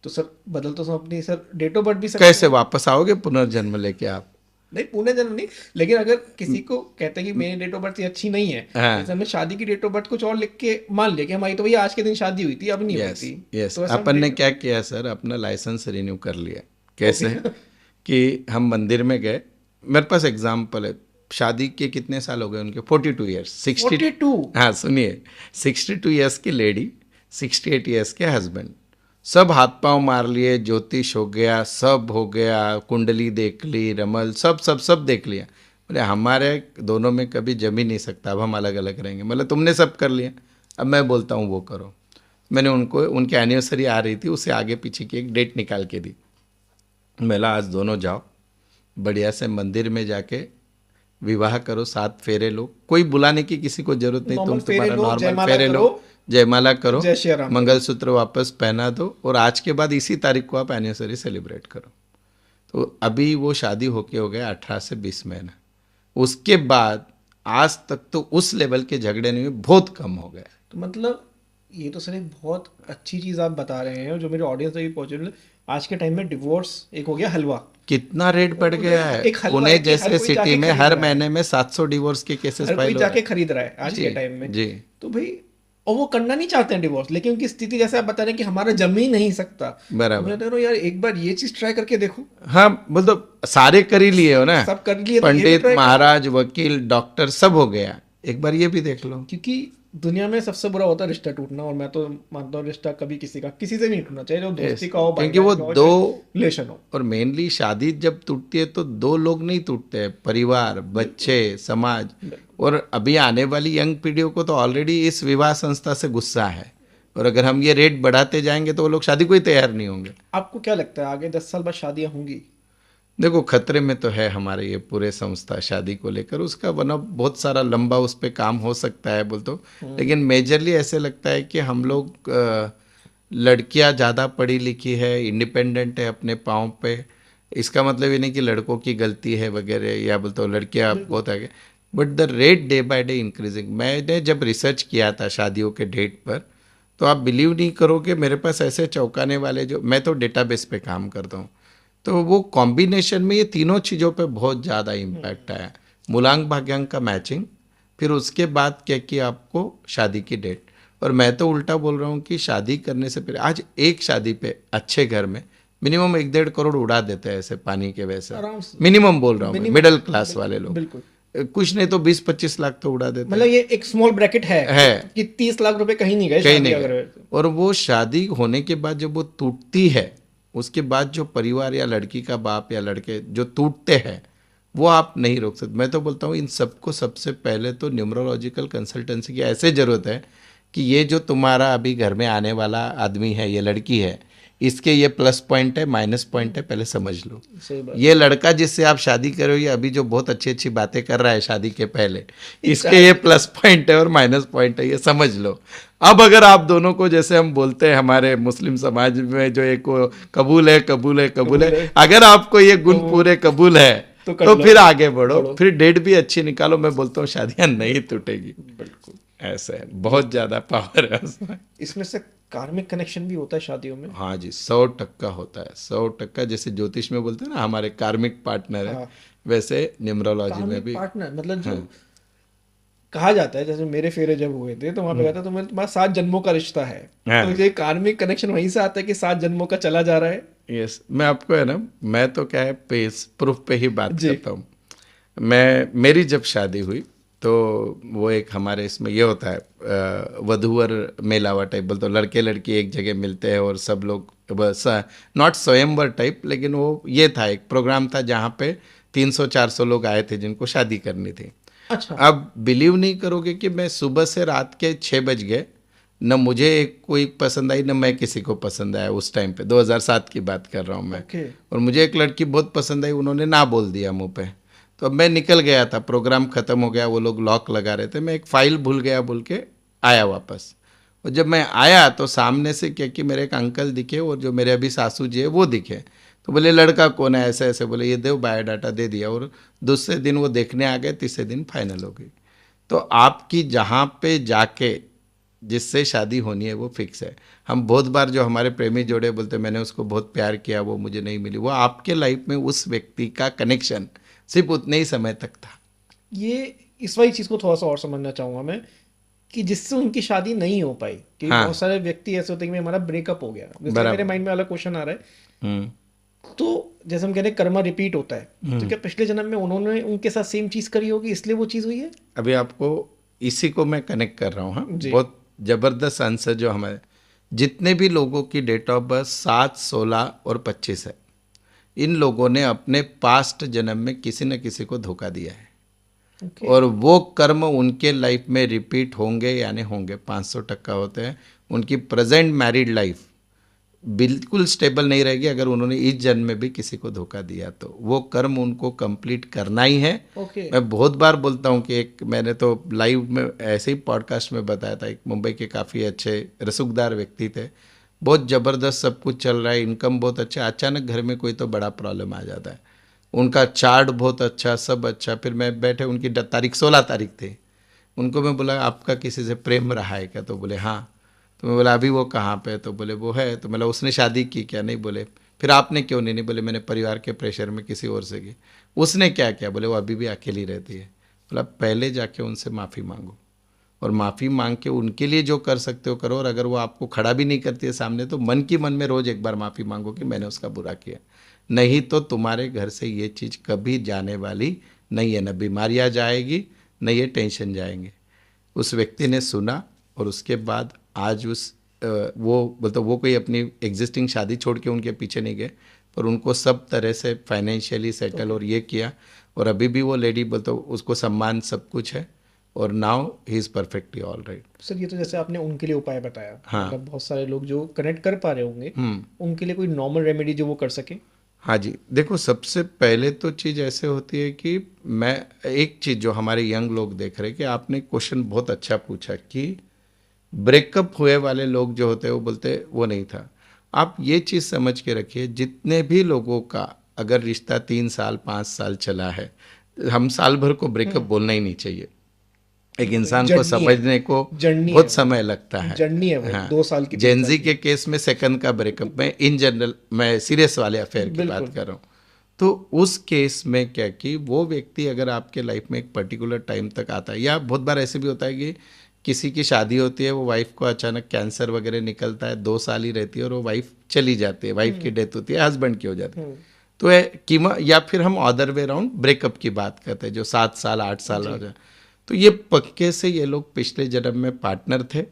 तो सर बदल तो अपनी सर डेट ऑफ बर्थ भी सकते कैसे हैं। वापस आओगे पुनर्जन्म लेके आप? नहीं पुणे जन्म नहीं, लेकिन अगर किसी को कहते हैं कि मेरी डेट ऑफ बर्थ ये अच्छी नहीं है, हाँ। जैसे हमने शादी की डेट ऑफ बर्थ कुछ और लिख के मान लिया कि हमारी तो भैया आज के दिन शादी हुई थी, अब नहीं यस, होती, यस, तो ऐसा हम अपन ने डेट क्या किया सर, अपना लाइसेंस रिन्यू कर लिया। तो भी कैसे? कि हम मंदिर में गए, मेरे पास एग्जाम्पल है, शादी के कितने साल हो गए उनके, 42 ईयर्स, 60, 42। हाँ सुनिए, 62 ईयर्स की लेडी, 68 ईयर्स के हस्बैंड, सब हाथ पांव मार लिए, ज्योतिष हो गया, सब हो गया, कुंडली देख ली, रमल, सब सब सब देख लिया। बोले हमारे दोनों में कभी जम ही नहीं सकता, अब हम अलग अलग रहेंगे। मतलब तुमने सब कर लिया, अब मैं बोलता हूँ वो करो। मैंने उनको, उनकी एनिवर्सरी आ रही थी, उससे आगे पीछे की एक डेट निकाल के दी। मेला आज दोनों जाओ, बढ़िया से मंदिर में जाके विवाह करो, 7 फेरे लो, कोई बुलाने की किसी को जरूरत नहीं, नॉर्मल तुम फेरे तुम्हारा लो, नॉर्मल जयमाला फेरे लो, करो, जयमाला करो, जय श्री राम करो। मंगलसूत्र वापस पहना दो, और आज के बाद इसी तारीख को आप एनिवर्सरी सेलिब्रेट करो। तो अभी वो शादी होके हो गया 18 से 20 महीना, उसके बाद आज तक तो उस लेवल के झगड़े नहीं हुए, बहुत कम हो गए। तो मतलब ये तो सर एक बहुत अच्छी चीज़ आप बता रहे हैं, जो मेरे ऑडियंस तक भी पहुंचे। आज के टाइम में डिवोर्स एक हो गया हलवा। कितना रेट बढ़ गया है, एक हलवा पुणे है कि हर जैसे कोई सिटी जाके में खरीद हर रहा है, महीने में 700 डिवोर्स के केसेस हर कोई फाइल हो रहे जाके हैं। खरीद रहा है आज जी, के टाइम में। जी। तो भाई, और वो करना नहीं चाहते हैं डिवोर्स, लेकिन उनकी स्थिति जैसे आप बता रहे हैं कि हमारा जम ही नहीं सकता, तो बराबर। मैं कह रहा हूँ यार एक बार ये चीज ट्राई करके देखो। हाँ मतलब सारे कर ही लिए हो ना, सब कर लिए तो ये भी पंडित, ट्राई करो, महाराज, वकील, डॉक्टर, सब हो गया, एक बार ये भी देख लो। क्योंकि दुनिया में सबसे बुरा होता है रिश्ता टूटना, और मैं तो मानता हूँ रिश्ता कभी किसी का किसी से भी नहीं टूटना चाहिए, जो दोस्ती का हो, क्योंकि वो भाईचारे का हो, दो, रिलेशन हो। और मेनली शादी जब टूटती है तो दो लोग नहीं टूटते हैं, परिवार, बच्चे, समाज। और अभी आने वाली यंग पीढ़ियों को तो ऑलरेडी इस विवाह संस्था से गुस्सा है, और अगर हम ये रेट बढ़ाते जाएंगे तो वो लोग शादी को ही तैयार नहीं होंगे। आपको क्या लगता है आगे 10 साल बाद शादियां होंगी? देखो खतरे में तो है हमारे ये पूरे संस्था शादी को लेकर, उसका बना बहुत सारा लंबा उस पर काम हो सकता है बोल तो, लेकिन मेजरली ऐसे लगता है कि हम लोग लड़कियां ज़्यादा पढ़ी लिखी है, इंडिपेंडेंट है अपने पाँव पे, इसका मतलब ये नहीं कि लड़कों की गलती है वगैरह, या बोलते हो लड़कियां बहुत आगे, but the rate day by day increasing. मैंने जब रिसर्च किया था शादियों के डेट पर, तो आप बिलीव नहीं करोगे, मेरे पास ऐसे चौंकाने वाले, जो मैं तो डेटाबेस पे काम करता हूँ, तो वो कॉम्बिनेशन में ये तीनों चीज़ों पे बहुत ज़्यादा इम्पैक्ट आया। मूलांक भाग्यांक का मैचिंग, फिर उसके बाद क्या किया आपको, शादी की डेट। और मैं तो उल्टा बोल रहा हूँ कि शादी करने से पहले, आज एक शादी पे अच्छे घर में मिनिमम 1-1.5 करोड़ उड़ा देते हैं ऐसे पानी के वैसे, आराम से। मिनिमम बोल रहा हूँ, Minimum, मिडिल क्लास वाले लोग, बिल्कुल। कुछ नहीं तो 20-25 लाख तो उड़ा देते मतलब ये एक स्मॉल ब्रैकेट है है। कि 30 लाख रुपए कहीं नहीं गए कहीं शादी नहीं अगर गए। और वो शादी होने के बाद जब वो टूटती है, उसके बाद जो परिवार या लड़की का बाप या लड़के जो टूटते हैं, वो आप नहीं रोक सकते। मैं तो बोलता हूँ इन सबको सबसे पहले तो न्यूमरोलॉजिकल कंसल्टेंसी की ऐसे ज़रूरत है कि ये जो तुम्हारा अभी घर में आने वाला आदमी है, ये लड़की है, इसके ये प्लस पॉइंट है, माइनस पॉइंट है, पहले समझ लो। सही बात। ये लड़का जिससे आप शादी करो, ये अभी जो बहुत अच्छी अच्छी बातें कर रहा है शादी के पहले, इसके ये प्लस पॉइंट है और माइनस पॉइंट है, ये समझ लो। अब अगर आप दोनों को, जैसे हम बोलते हैं हमारे मुस्लिम समाज में, जो एक वो कबूल है, कबूल है, कबूल है, अगर आपको ये गुण पूरे कबूल है तो कर तो लो। फिर आगे बढ़ो, फिर डेट भी अच्छी निकालो। मैं बोलता हूँ शादियां नहीं टूटेगी। बिल्कुल। ऐसा है, बहुत ज्यादा पावर है उसमें। इसमें से कार्मिक कनेक्शन भी होता है शादियों में? हाँ जी, 100% होता है, 100%। जैसे ज्योतिष में बोलते हैं ना हमारे कार्मिक पार्टनर है, हाँ। वैसे न्यूमरोलॉजी में कार्मिक भी। पार्टनर मतलब जो कहा जाता है, जैसे मेरे फेरे जब हुए थे तो वहां पे कहता था तुम्हारा 7 जन्मों का रिश्ता है, हाँ। तो ये कार्मिक कनेक्शन वहीं से आता है कि 7 जन्मों का चला जा रहा है। यस, मैं आपको है ना, मैं तो क्या है पेस प्रूफ पे ही बात जी। करता हूँ। मेरी जब शादी हुई तो वो एक हमारे इसमें ये होता है वधूवर मेलावा टाइप, बोलते लड़के लड़की एक जगह मिलते हैं और सब लोग, बस नॉट स्वयंवर टाइप, लेकिन वो ये था, एक प्रोग्राम था जहाँ पे 300-400 लोग आए थे जिनको शादी करनी थी। अच्छा। अब बिलीव नहीं करोगे कि मैं सुबह से रात के 6 बज गए, न मुझे कोई पसंद आई, न मैं किसी को पसंद आया। उस टाइम पे 2007 की बात कर रहा हूँ मैं। ओके। और मुझे एक लड़की बहुत पसंद आई, उन्होंने ना बोल दिया मुंह पे, तो अब मैं निकल गया था, प्रोग्राम खत्म हो गया, वो लोग लॉक लगा रहे थे, मैं एक फाइल भूल गया बोल के आया वापस। और जब मैं आया तो सामने से क्या कि मेरे एक अंकल दिखे, और जो मेरे अभी सासू जी है वो दिखे, तो बोले लड़का कौन है, ऐसे ऐसे बोले, ये दो बायोडाटा दे दिया। और दूसरे दिन वो देखने आ गए, तीसरे दिन फाइनल हो गई। तो आपकी जहाँ पे जाके जिससे शादी होनी है वो फिक्स है। हम बहुत बार जो हमारे प्रेमी जोड़े बोलते मैंने उसको बहुत प्यार किया वो मुझे नहीं मिली, वो आपके लाइफ में उस व्यक्ति का कनेक्शन सिर्फ उतने ही समय तक था। ये इस वाली चीज़ को थोड़ा सा और समझना चाहूँगा मैं, कि जिससे उनकी शादी नहीं हो पाई, कि हाँ बहुत सारे व्यक्ति ऐसे होते हैं कि हमारा ब्रेकअप हो गया, जैसे मेरे बराबर। माइंड में अलग क्वेश्चन आ रहा है। हम्म तो जैसे हम कह रहे हैं कर्मा रिपीट होता है, तो क्या पिछले जन्म में उन्होंने उनके साथ सेम चीज़ करी होगी इसलिए वो चीज़ हुई है? अभी आपको इसी को मैं कनेक्ट कर रहा हूँ। हाँ जी। बहुत जबरदस्त आंसर जो हमारे जितने भी लोगों की डेट ऑफ बर्थ 7, 16 और 25 है, इन लोगों ने अपने पास्ट जन्म में किसी न किसी को धोखा दिया है ओके। और वो कर्म उनके लाइफ में रिपीट होंगे या नहीं होंगे 500% होते हैं। उनकी प्रेजेंट मैरिड लाइफ बिल्कुल स्टेबल नहीं रहेगी अगर उन्होंने इस जन्म में भी किसी को धोखा दिया, तो वो कर्म उनको कंप्लीट करना ही है। ओके। मैं बहुत बार बोलता हूँ कि एक मैंने तो लाइव में ऐसे ही पॉडकास्ट में बताया था, एक मुंबई के काफ़ी अच्छे रसूखदार व्यक्ति थे, बहुत ज़बरदस्त सब कुछ चल रहा है, इनकम बहुत अच्छा, अचानक घर में कोई तो बड़ा प्रॉब्लम आ जाता है। उनका चार्ट बहुत अच्छा, सब अच्छा, फिर मैं बैठे उनकी तारीख 16 तारीख थी, उनको मैं बोला आपका किसी से प्रेम रहा है क्या, तो बोले हाँ। तो मैं बोला अभी वो कहाँ पे है, तो बोले वो है। तो बोला उसने शादी की क्या, नहीं बोले। फिर आपने क्यों नहीं, नहीं बोले मैंने परिवार के प्रेशर में किसी और से की। उसने क्या किया, बोले वो अभी भी अकेली रहती है। बोला पहले जाके उनसे माफ़ी मांगो और माफ़ी मांग के उनके लिए जो कर सकते हो करो, और अगर वो आपको खड़ा भी नहीं करती है सामने तो मन की मन में रोज़ एक बार माफ़ी मांगो कि मैंने उसका बुरा किया, नहीं तो तुम्हारे घर से ये चीज़ कभी जाने वाली नहीं है, न बीमारियाँ जाएगी न ये टेंशन जाएंगे। उस व्यक्ति ने सुना और उसके बाद आज वो मतलब वो कोई अपनी एग्जिस्टिंग शादी छोड़ के उनके पीछे नहीं गए, पर उनको सब तरह से फाइनेंशियली सेटल और ये किया, और अभी भी वो लेडी बोलते उसको सम्मान सब कुछ है, और now he is perfectly all right. Sir ये तो जैसे आपने उनके लिए उपाय बताया, हाँ। मतलब बहुत सारे लोग जो कनेक्ट कर पा रहे होंगे, उनके लिए कोई नॉर्मल रेमेडी जो वो कर सके? हाँ जी, देखो सबसे पहले तो चीज़ ऐसे होती है कि मैं एक चीज़ जो हमारे यंग लोग देख रहे हैं कि आपने क्वेश्चन बहुत अच्छा पूछा कि ब्रेकअप हुए वाले लोग जो होते हैं वो बोलते वो नहीं था। आप ये चीज़ समझ के रखिए, जितने भी लोगों का अगर रिश्ता 3 साल 5 साल चला है, हम साल भर को ब्रेकअप बोलना ही नहीं चाहिए। एक इंसान को जर्नी है, समझने को जर्नी है, बहुत समय लगता है। जर्नी है वो, हाँ 2 साल की 3 साल जेनजी की। के केस में सेकंड का ब्रेकअप, मैं इन जनरल मैं सीरियस वाले अफेयर की बिल्कुल। बात कर रहा हूँ। तो उस केस में क्या कि वो व्यक्ति अगर आपके लाइफ में एक पर्टिकुलर टाइम तक आता है, या बहुत बार ऐसे भी होता है कि किसी की शादी होती है, वो वाइफ को अचानक कैंसर वगैरह निकलता है, 2 साल ही रहती है और वो वाइफ चली जाती है, वाइफ की डेथ होती है, हस्बैंड की हो जाती है। तो कीमा, या फिर हम अदर वे राउंड ब्रेकअप की बात करते हैं जो 7 साल 8 साल हो जाए, तो ये पक्के से ये लोग पिछले जन्म में पार्टनर थे,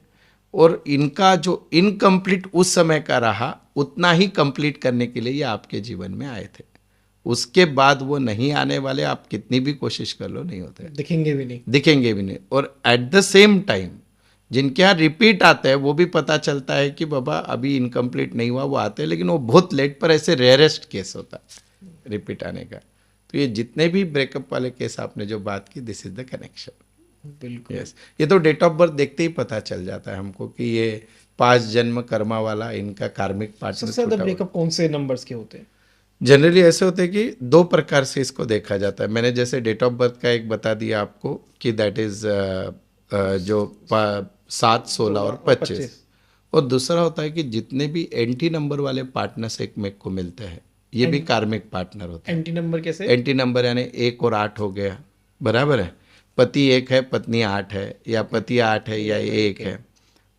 और इनका जो इनकम्प्लीट उस समय का रहा उतना ही कंप्लीट करने के लिए ये आपके जीवन में आए थे। उसके बाद वो नहीं आने वाले, आप कितनी भी कोशिश कर लो नहीं होते, दिखेंगे भी नहीं। दिखेंगे भी नहीं। और एट द सेम टाइम जिनके यहाँ रिपीट आता है वो भी पता चलता है कि बाबा अभी इनकम्प्लीट नहीं हुआ, वो आते हैं लेकिन वो बहुत लेट, पर ऐसे रेयरेस्ट केस होता है रिपीट आने का। तो ये जितने भी ब्रेकअप वाले केस आपने जो बात की, दिस इज द कनेक्शन। बिल्कुल। यस, ये तो डेट ऑफ बर्थ देखते ही पता चल जाता है हमको कि ये 5 जन्म कर्मा वाला इनका कार्मिक पार्टनर सबसे ज्यादा छूटा हुआ। ब्रेकअप कौन से नंबर्स के होते हैं? जनरली ऐसे होते हैं कि 2 प्रकार से इसको देखा जाता है। मैंने जैसे डेट ऑफ बर्थ का एक बता दिया आपको कि दैट इज जो 7, 16 और 25, और दूसरा होता है कि जितने भी एंटी नंबर वाले पार्टनर्स एक में को मिलते हैं, ये भी कार्मिक पार्टनर होते हैं। एंटी नंबर कैसे? एंटी नंबर यानी 1 और 8 हो गया, बराबर है। पति 1 है, पत्नी 8 है, या पति 8 है या 1 है।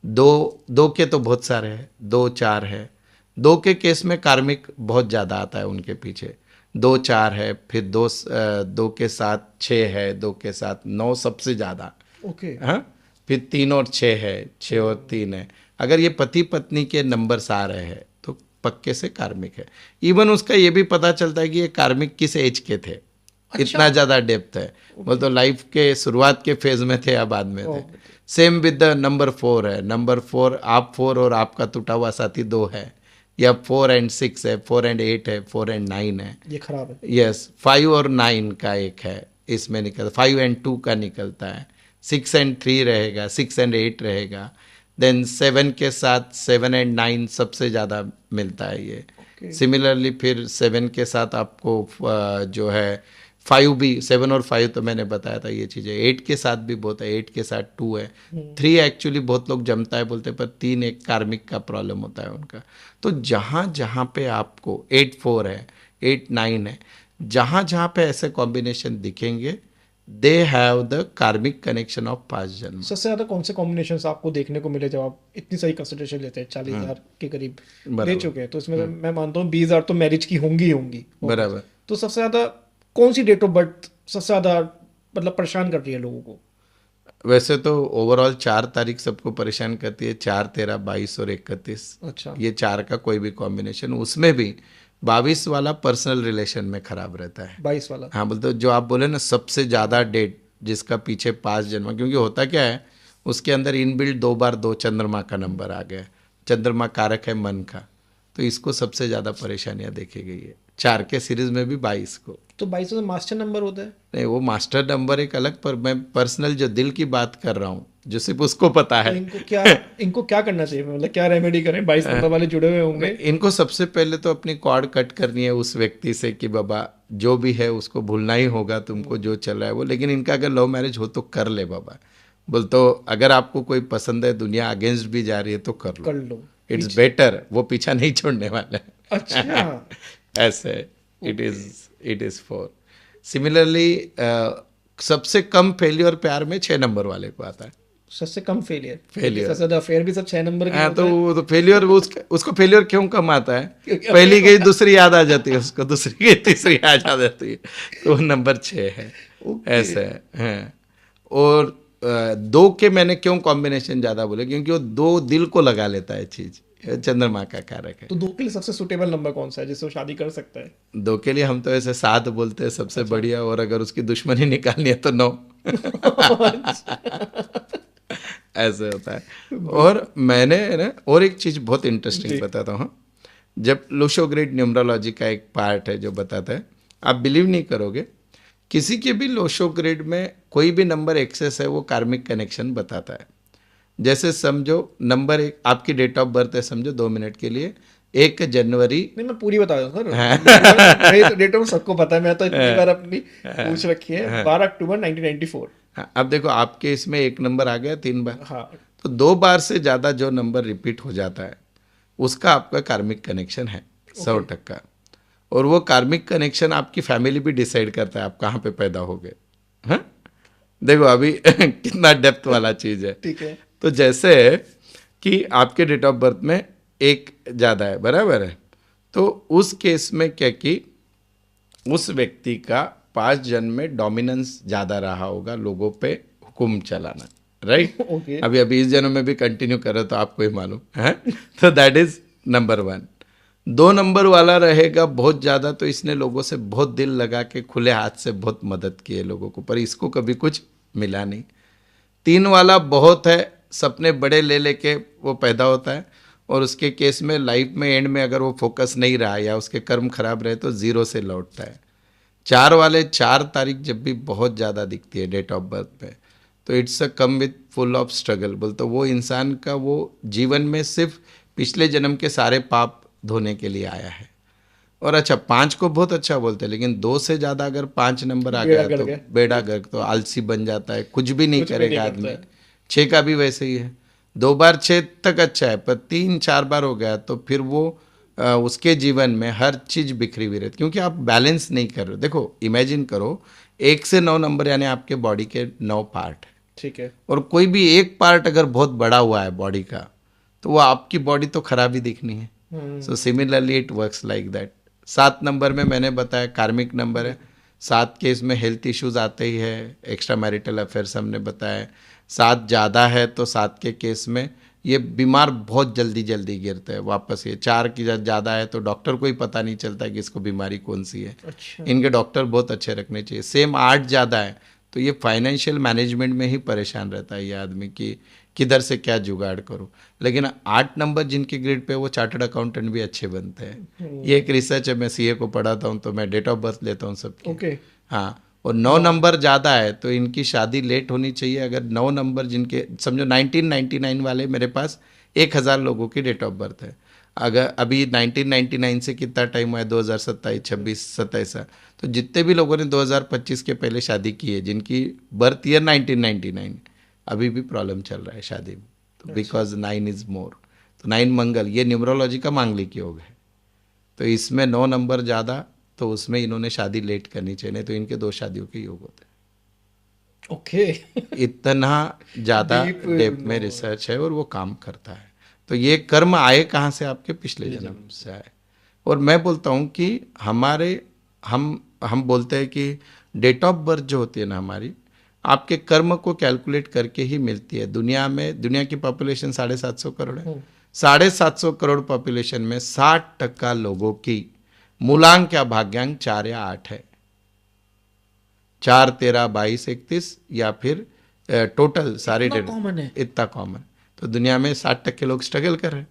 2 के तो बहुत सारे हैं, 2, 4 है। 2 के केस में कार्मिक बहुत ज़्यादा आता है उनके पीछे। 2, 4 है, फिर 2 के साथ 6 है, 2 के साथ 9 सबसे ज़्यादा। ओके। हाँ, फिर 3 और 6 है, 6 और 3 है। अगर ये पति पत्नी के नंबर्स आ रहे हैं तो पक्के से कार्मिक है। इवन उसका ये भी पता चलता है कि ये कार्मिक किस एज के थे। इतना ज़्यादा डेप्थ है, वो तो लाइफ के शुरुआत के फेज में थे या बाद में थे। सेम विद द नंबर 4 है। नंबर 4, आप 4 और आपका टूटा हुआ साथी 2 है, या 4 एंड 6 है, 4 एंड 8 है, 4 एंड 9 है। ये खराब है। यस, 5 और 9 का एक है, इसमें निकल 5 एंड 2 का निकलता है। 6 एंड 3 रहेगा, 6 एंड 8 रहेगा। देन 7 के साथ 7 एंड 9 सबसे ज़्यादा मिलता है ये। सिमिलरली फिर 7 के साथ आपको जो है 5 भी, 7 और 5 तो मैंने बताया था ये चीज़ें। 8 के साथ भी बहुत है, 8 के साथ 2 है, 3 एक्चुअली बहुत लोग जमता है बोलते हैं, पर 3 एक कार्मिक का प्रॉब्लम होता है उनका। तो जहाँ जहाँ पे आपको 8 4 है, 8 9 है, जहाँ जहाँ पे ऐसे कॉम्बिनेशन दिखेंगे, they have the karmic connection of past जन्म। सबसे ज्यादा कौन से कॉम्बिनेशन आपको देखने को मिले जब आप इतनी सारी कंसिडरेशन लेते हैं? 40,000 के करीब ले बराबर। चुके हैं, तो इसमें से मैं मानता हूँ 20,000 तो मैरिज की होंगी ही होंगी। बराबर। तो सबसे ज्यादा कौन सी डेट ऑफ बर्थ सबसे ज्यादा मतलब परेशान कर रही है लोगों को? वैसे तो ओवरऑल 4 तारीख सबको परेशान करती है, 4 13 22 और 31। अच्छा। ये 4 का कोई भी कॉम्बिनेशन, उसमें भी 22 वाला पर्सनल रिलेशन में खराब रहता है। 22 वाला। हाँ, बोलते हो जो आप बोले ना सबसे ज़्यादा डेट जिसका पीछे 5 जन्म, क्योंकि होता क्या है उसके अंदर इनबिल्ट 2 बार 2 चंद्रमा का नंबर आ गया। चंद्रमा कारक है मन का, तो इसको सबसे ज़्यादा परेशानियां देखी गई है 4 के सीरीज में भी 22 को। तो 22 में मास्टर नंबर होता है? नहीं, वो मास्टर नंबर एक अलग, पर मैं पर्सनल जो दिल की बात कर रहा हूँ जो सिर्फ उसको पता तो है। इनको क्या करना चाहिए, मतलब क्या रेमेडी करें? 22 नंबर वाले जुड़े हुए होंगे। इनको सबसे पहले तो अपनी कॉर्ड कट करनी है उस व्यक्ति से कि बाबा जो भी है उसको भूलना ही होगा, तुमको जो चल रहा है वो। लेकिन इनका अगर लव मैरिज हो तो कर ले बाबा। बोल तो अगर आपको कोई पसंद है, दुनिया अगेंस्ट भी जा रही है तो कर कर लो, लो। It's better. वो पीछा नहीं छोड़ने वाला है। अच्छा। ऐसे इट इज फॉर। सिमिलरली सबसे कम फेलियर प्यार में 6 नंबर वाले को आता है। सबसे कम फेलियर? Failure। सबसे ज्यादा अफेयर भी सब 6 नंबर के हाँ, होते तो हैं। वो तो फेलियर, उसको फेलियर क्यों कम आता है? क्योंकि पहली गई दूसरी याद आ जाती है उसको, दूसरी गई तीसरी याद आ जाती है, तो वो नंबर 6 है। ऐसा है। हाँ। और 2 के मैंने क्यों कॉम्बिनेशन ज्यादा बोले, क्योंकि वो 2 दिल को लगा लेता है चीज, चंद्रमा का कारक है। तो 2 के लिए सबसे सुटेबल नंबर कौन सा है जिससे वो शादी कर सकता है? 2 के लिए हम तो ऐसे 7 बोलते हैं सबसे बढ़िया, और अगर उसकी दुश्मनी निकालनी है तो 9। ऐसे होता है। और मैंने ना और एक चीज बहुत इंटरेस्टिंग बताता हूँ। जब लुशो ग्रिड न्यूमरोलॉजी का एक पार्ट है जो बताता है, आप बिलीव नहीं करोगे, किसी के भी लोशो ग्रिड में कोई भी नंबर एक्सेस है वो कार्मिक कनेक्शन बताता है। जैसे समझो नंबर 1 आपकी डेट ऑफ बर्थ है, समझो 2 मिनट के लिए, 1 जनवरी। नहीं, मैं पूरी बता दूं सर। मेरी तो डेट ऑफ सबको पता है, मैं तो इतनी बार अपनी पूछ रखी है। 12 अक्टूबर 1994। हाँ, अब देखो आपके इसमें 1 नंबर आ गया 3 बार। हाँ। तो 2 बार से ज़्यादा जो नंबर रिपीट हो जाता है उसका आपका कार्मिक कनेक्शन है 100%। और वो कार्मिक कनेक्शन आपकी फैमिली भी डिसाइड करता है आप कहाँ पे पैदा हो गए। हाँ, देखो अभी कितना डेप्थ वाला चीज़ है। ठीक है। तो जैसे कि आपके डेट ऑफ बर्थ में 1 ज़्यादा है, बराबर है, तो उस केस में क्या कि उस व्यक्ति का 5 जन्म में डोमिनेंस ज़्यादा रहा होगा लोगों पे हुक्म चलाना, राइट? ओके। अभी इस जन्म में भी कंटिन्यू कर रहे हो तो आपको ही मालूम है। तो दैट इज नंबर 1। 2 नंबर वाला रहेगा बहुत ज़्यादा, तो इसने लोगों से बहुत दिल लगा के खुले हाथ से बहुत मदद की है लोगों को, पर इसको कभी कुछ मिला नहीं। 3 वाला बहुत है, सपने बड़े ले लेके वो पैदा होता है, और उसके केस में लाइफ में एंड में अगर वो फोकस नहीं रहा या उसके कर्म खराब रहे तो 0 से लौटता है। 4 वाले 4 तारीख जब भी बहुत ज़्यादा दिखती है डेट ऑफ बर्थ पे, तो it's a come with full of struggle. बोलते वो इंसान का वो जीवन में सिर्फ पिछले जन्म के सारे पाप धोने के लिए आया है। और अच्छा 5 को बहुत अच्छा बोलते हैं, लेकिन 2 से ज़्यादा अगर 5 नंबर आ गया तो बेड़ा गर्क, तो आलसी बन जाता है, कुछ भी नहीं करेगा आदमी। 6 का भी वैसे ही है, 2 बार 6 तक अच्छा है, पर 3-4 बार हो गया तो फिर वो उसके जीवन में हर चीज़ बिखरी हुई रहती, क्योंकि आप बैलेंस नहीं कर रहे हो। देखो इमेजिन करो 1 से 9 नंबर यानी आपके बॉडी के 9 पार्ट है, ठीक है, और कोई भी एक पार्ट अगर बहुत बड़ा हुआ है बॉडी का, तो वो आपकी बॉडी तो खराब ही दिखनी है। So similarly it works like that. 7 number में मैंने बताया कार्मिक नंबर है, 7 के इसमें हेल्थ इश्यूज आते ही है, एक्स्ट्रा मैरिटल अफेयर्स हमने बताया। 7 ज़्यादा है तो 7 के केस में ये बीमार बहुत जल्दी जल्दी गिरते हैं वापस। ये 4 की ज़्यादा है तो डॉक्टर को ही पता नहीं चलता कि इसको बीमारी कौन सी है। अच्छा। इनके डॉक्टर बहुत अच्छे रखने चाहिए। सेम 8 ज़्यादा है तो ये फाइनेंशियल मैनेजमेंट में ही परेशान रहता है ये आदमी कि किधर से क्या जुगाड़ करो। लेकिन 8 नंबर जिनके ग्रेड पे वो चार्टर्ड अकाउंटेंट भी अच्छे बनते हैं। ये एक रिसर्च है, मैं सीए को पढ़ाता हूँ तो मैं डेट ऑफ बर्थ लेता हूँ सबकी। ओके। हाँ, और 9 नंबर ज़्यादा है तो इनकी शादी लेट होनी चाहिए। अगर 9 नंबर जिनके समझो 1999 वाले, मेरे पास 1000 लोगों की डेट ऑफ बर्थ है, अगर अभी 1999 से कितना टाइम हुआ है, 2027, 26, 27, तो जितने भी लोगों ने 2025 के पहले शादी की है, जिनकी बर्थ ईयर 1999, अभी भी प्रॉब्लम चल रहा है शादी में, तो बिकॉज 9 इज मोर। तो 9 मंगल, ये न्यूमरोलॉजी का मांगलिक योग है, तो इसमें 9 नंबर ज़्यादा, तो उसमें इन्होंने शादी लेट करनी चाहिए, नहीं तो इनके 2 शादियों के योग होते हैं। ओके। इतना ज़्यादा Deep, डेप्थ में no. रिसर्च है और वो काम करता है। तो ये कर्म आए कहाँ से? आपके पिछले जन्म से आए। और मैं बोलता हूँ कि हमारे हम बोलते हैं कि डेट ऑफ बर्थ जो होती है ना हमारी, आपके कर्म को कैलकुलेट करके ही मिलती है। दुनिया की पॉपुलेशन 750 करोड़ है। 750 करोड़ पॉपुलेशन में 60% लोगों की मूलांक या भाग्यांक 4 या 8 है। 4, 13, 22, 31 या फिर टोटल सारे इतना कॉमन है? इतना कॉमन। तो दुनिया में 60% लोग स्ट्रगल कर रहे हैं।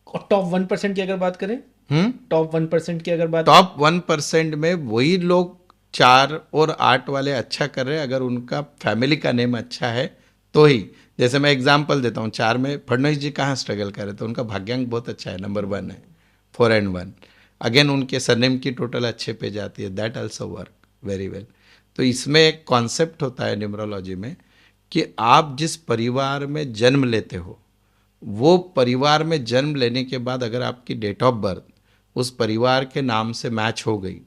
और टॉप 1% की अगर बात करें, टॉप 1% की अगर बात टॉप 1% में वही लोग 4 और 8 वाले अच्छा कर रहे हैं, अगर उनका फैमिली का नेम अच्छा है तो ही। जैसे मैं एग्जांपल देता हूँ, 4 में फडणवीस जी कहाँ स्ट्रगल कर रहे, तो उनका भाग्यांक बहुत अच्छा है, नंबर 1 है, 4 and 1। अगेन उनके सरनेम की टोटल अच्छे पे जाती है, that also work very well. तो इसमें एक कॉन्सेप्ट होता है न्यूमरोलॉजी में कि आप जिस परिवार में जन्म लेते हो, वो परिवार में जन्म लेने के बाद अगर आपकी डेट ऑफ बर्थ उस परिवार के नाम से मैच हो गई,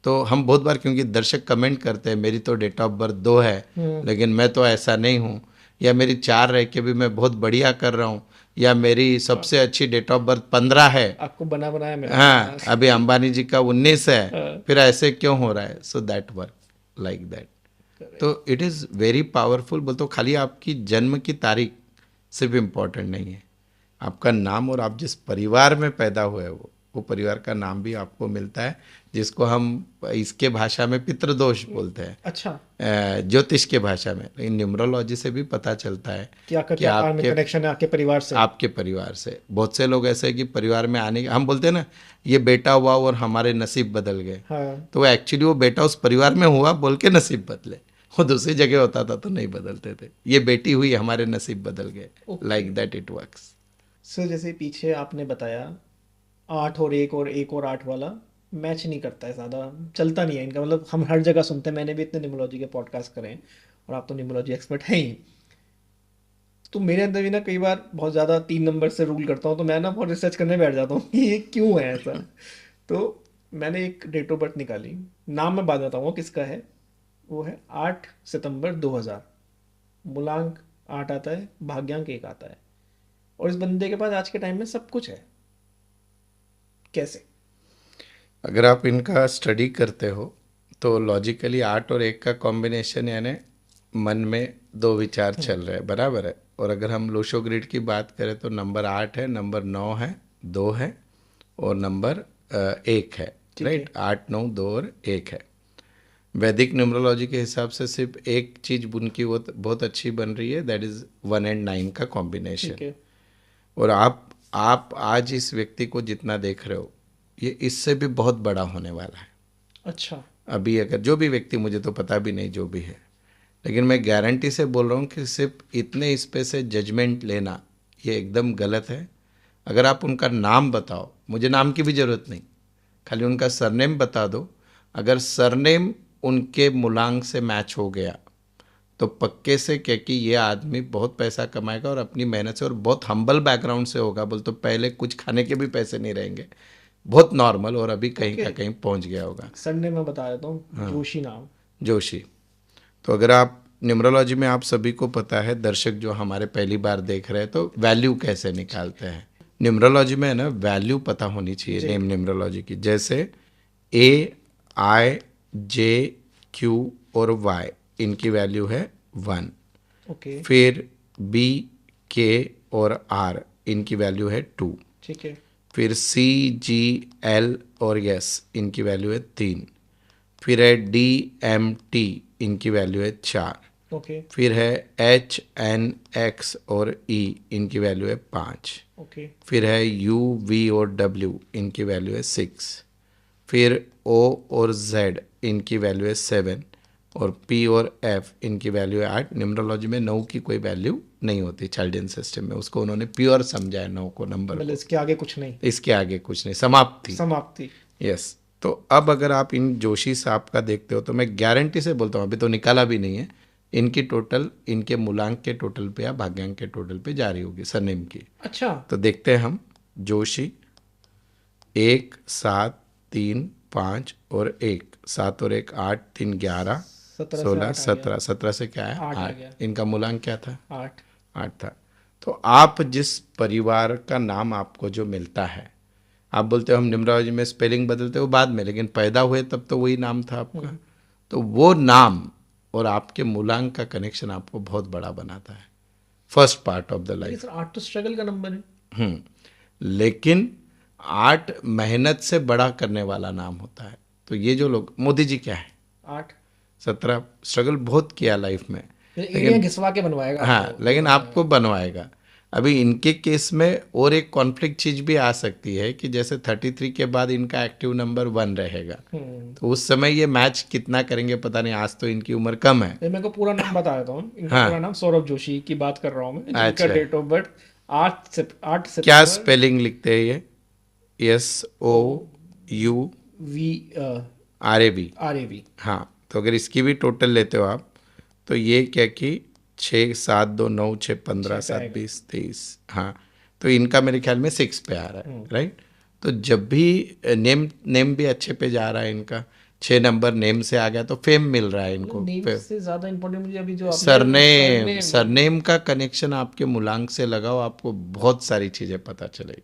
तो हम बहुत बार, क्योंकि दर्शक कमेंट करते हैं मेरी तो डेट ऑफ बर्थ 2 है लेकिन मैं तो ऐसा नहीं हूँ, या मेरी 4 रह के भी मैं बहुत बढ़िया कर रहा हूँ, या मेरी सबसे अच्छी डेट ऑफ बर्थ 15 है। आपको बना बनाया मेरा। हाँ, अभी अंबानी जी का 19 है, फिर ऐसे क्यों हो रहा है? So that work like that. तो इट इज़ वेरी पावरफुल। बोलते हो खाली आपकी जन्म की तारीख सिर्फ इम्पोर्टेंट नहीं है, आपका नाम और आप जिस परिवार में पैदा हुए हो वो परिवार का नाम भी आपको मिलता है, जिसको हम इसके भाषा में पितृदोष बोलते हैं, अच्छा, ज्योतिष के भाषा में। लेकिन न्यूमरोलॉजी से भी पता चलता है कि आपका कि क्या कार्मिक कनेक्शन है आपके परिवार से। बहुत से लोग ऐसे हैं कि परिवार में आने, हम बोलते हैं ना ये बेटा हुआ और हमारे नसीब बदल गए, हाँ। तो एक्चुअली वो बेटा उस परिवार में हुआ बोल के नसीब बदले, वो दूसरी जगह होता था तो नहीं बदलते थे। ये बेटी हुई, हमारे नसीब बदल गए, like that it works. Sir जैसे पीछे आपने बताया 8 और 1 और 1 और 8 वाला मैच नहीं करता है, ज़्यादा चलता नहीं है इनका, मतलब हम हर जगह सुनते हैं, मैंने भी इतने न्यूमरोलॉजी के पॉडकास्ट करे हैं और आप तो न्यूमरोलॉजी एक्सपर्ट हैं ही। तो मेरे अंदर भी ना कई बार बहुत ज़्यादा 3 नंबर से रूल करता हूँ, तो मैं ना बहुत रिसर्च करने बैठ जाता हूँ कि ये क्यों है ऐसा। तो मैंने एक डेट ऑफ बर्थ निकाली, नाम मैं बाद में बताऊँगा किसका है। वो है 8 सितंबर 2000। मूलांक 8 आता है, भाग्यांक 1 आता है, और इस बंदे के पास आज के टाइम में सब कुछ है। कैसे? अगर आप इनका स्टडी करते हो तो लॉजिकली 8 और 1 का कॉम्बिनेशन, यानी मन में 2 विचार चल रहे हैं, बराबर है। और अगर हम लोशो ग्रिड की बात करें तो नंबर 8 है, नंबर 9 है, 2 है, और नंबर 1 है, राइट। 8, 9, 2 और 1 है। वैदिक न्यूमरोलॉजी के हिसाब से सिर्फ एक चीज़ उनकी वो बहुत अच्छी बन रही है, दैट इज़ 1 and 9 का कॉम्बिनेशन। ठीक है। और आप आज इस व्यक्ति को जितना देख रहे हो, ये इससे भी बहुत बड़ा होने वाला है। अच्छा। अभी अगर जो भी व्यक्ति, मुझे तो पता भी नहीं जो भी है, लेकिन मैं गारंटी से बोल रहा हूँ कि सिर्फ इतने इस पे से जजमेंट लेना ये एकदम गलत है। अगर आप उनका नाम बताओ, मुझे नाम की भी ज़रूरत नहीं, खाली उनका सरनेम बता दो, अगर सरनेम उनके मूलांक से मैच हो गया तो पक्के से क्या कि ये आदमी बहुत पैसा कमाएगा और अपनी मेहनत से, और बहुत हम्बल बैकग्राउंड से होगा। बोल तो पहले कुछ खाने के भी पैसे नहीं रहेंगे, बहुत नॉर्मल, और अभी कहीं का कहीं पहुंच गया होगा। संडे में बता देता हूँ, जोशी नाम। जोशी। तो अगर आप न्यूमरोलॉजी में, आप सभी को पता है, दर्शक जो हमारे पहली बार देख रहे हैं, तो वैल्यू कैसे निकालते हैं न्यूमरोलॉजी में, है ना, वैल्यू पता होनी चाहिए नेम न्यूमरोलॉजी की। जैसे ए, आई, जे, क्यू और वाई, इनकी वैल्यू है 1। ओके। फिर बी, के और आर, इनकी वैल्यू है 2। ठीक है। फिर सी, जी, एल और एस, इनकी वैल्यू है 3। फिर है डी, एम, टी, इनकी वैल्यू है 4। ओके। फिर है एच, एन, एक्स और ई, इनकी वैल्यू है 5। ओके। फिर है यू, वी और डब्ल्यू, इनकी वैल्यू है 6। फिर ओ और जेड, इनकी वैल्यू है 7। और पी और एफ इनकी वैल्यू है 8। न्यूमरोलॉजी में 9 की कोई वैल्यू नहीं होती चाइल्डियन सिस्टम में, उसको उन्होंने प्योर समझा है 9 को नंबर मतलब को, इसके आगे कुछ नहीं, इसके आगे कुछ नहीं, समाप्ति। समाप्ति। यस। तो अब अगर आप इन जोशी साहब का देखते हो तो मैं गारंटी से बोलता हूँ, अभी तो निकाला भी नहीं है, इनकी टोटल, इनके मूलांक के टोटल पे या भाग्यांक के टोटल पे जा रही होगी सरनेम की। अच्छा, तो देखते हैं हम, जोशी 1 7 3 5 और 1, 7 और 1 8 3 11 17 से 16 8 आ गया। 17, 17 से क्या है 8 आ 8। गया। इनका मूलांक क्या था 8। 8 था। तो आप जिस परिवार का नाम आपको जो मिलता है, आप बोलते हो हम न्यूमरोलॉजी में स्पेलिंग बदलते हो बाद में, लेकिन पैदा हुए तब तो वही नाम था आपका। तो वो नाम और आपके मूलांक का कनेक्शन आपको बहुत बड़ा बनाता है फर्स्ट पार्ट ऑफ द लेकिन लाइफ। सर 8 तो स्ट्रगल का नंबर है। लेकिन 8 मेहनत से बड़ा करने वाला नाम होता है। तो ये जो लोग, मोदी जी क्या है 8 17, स्ट्रगल बहुत किया लाइफ में, एड़ियाँ घिसवा के बनवाएगा हाँ, आपको, लेकिन आपको बनवाएगा। अभी इनके केस में और एक कॉन्फ्लिक्ट चीज भी आ सकती है कि जैसे 33 के बाद इनका एक्टिव नंबर 1 रहेगा, तो उस समय ये मैच कितना करेंगे पता नहीं। आज तो इनकी उम्र कम है। ये मेरे को पूरा नाम बता देता हूँ। इनका हाँ। पूरा नाम सौरभ जोशी की बात कर रहा हूँ मैं, जिनका अच्छा। डेट ऑफ बर्थ 8 क्या सितंबर स्पेलिंग लिखते हैं ये? SOURAB। हाँ, तो अगर इसकी भी टोटल लेते हो आप, तो ये क्या कि 6 7 2 9 6 15 7 20 23, हाँ, तो इनका मेरे ख्याल में 6 पे आ रहा है, राइट। तो जब भी नेम भी अच्छे पे जा रहा है इनका, 6 नंबर नेम से आ गया तो फेम मिल रहा है इनको। नेम से ज्यादा इंपॉर्टेंट मुझे अभी जो आपने सरनेम, सरनेम का कनेक्शन आपके मूलांक से लगाओ, आपको बहुत सारी चीज़ें पता चलेगी।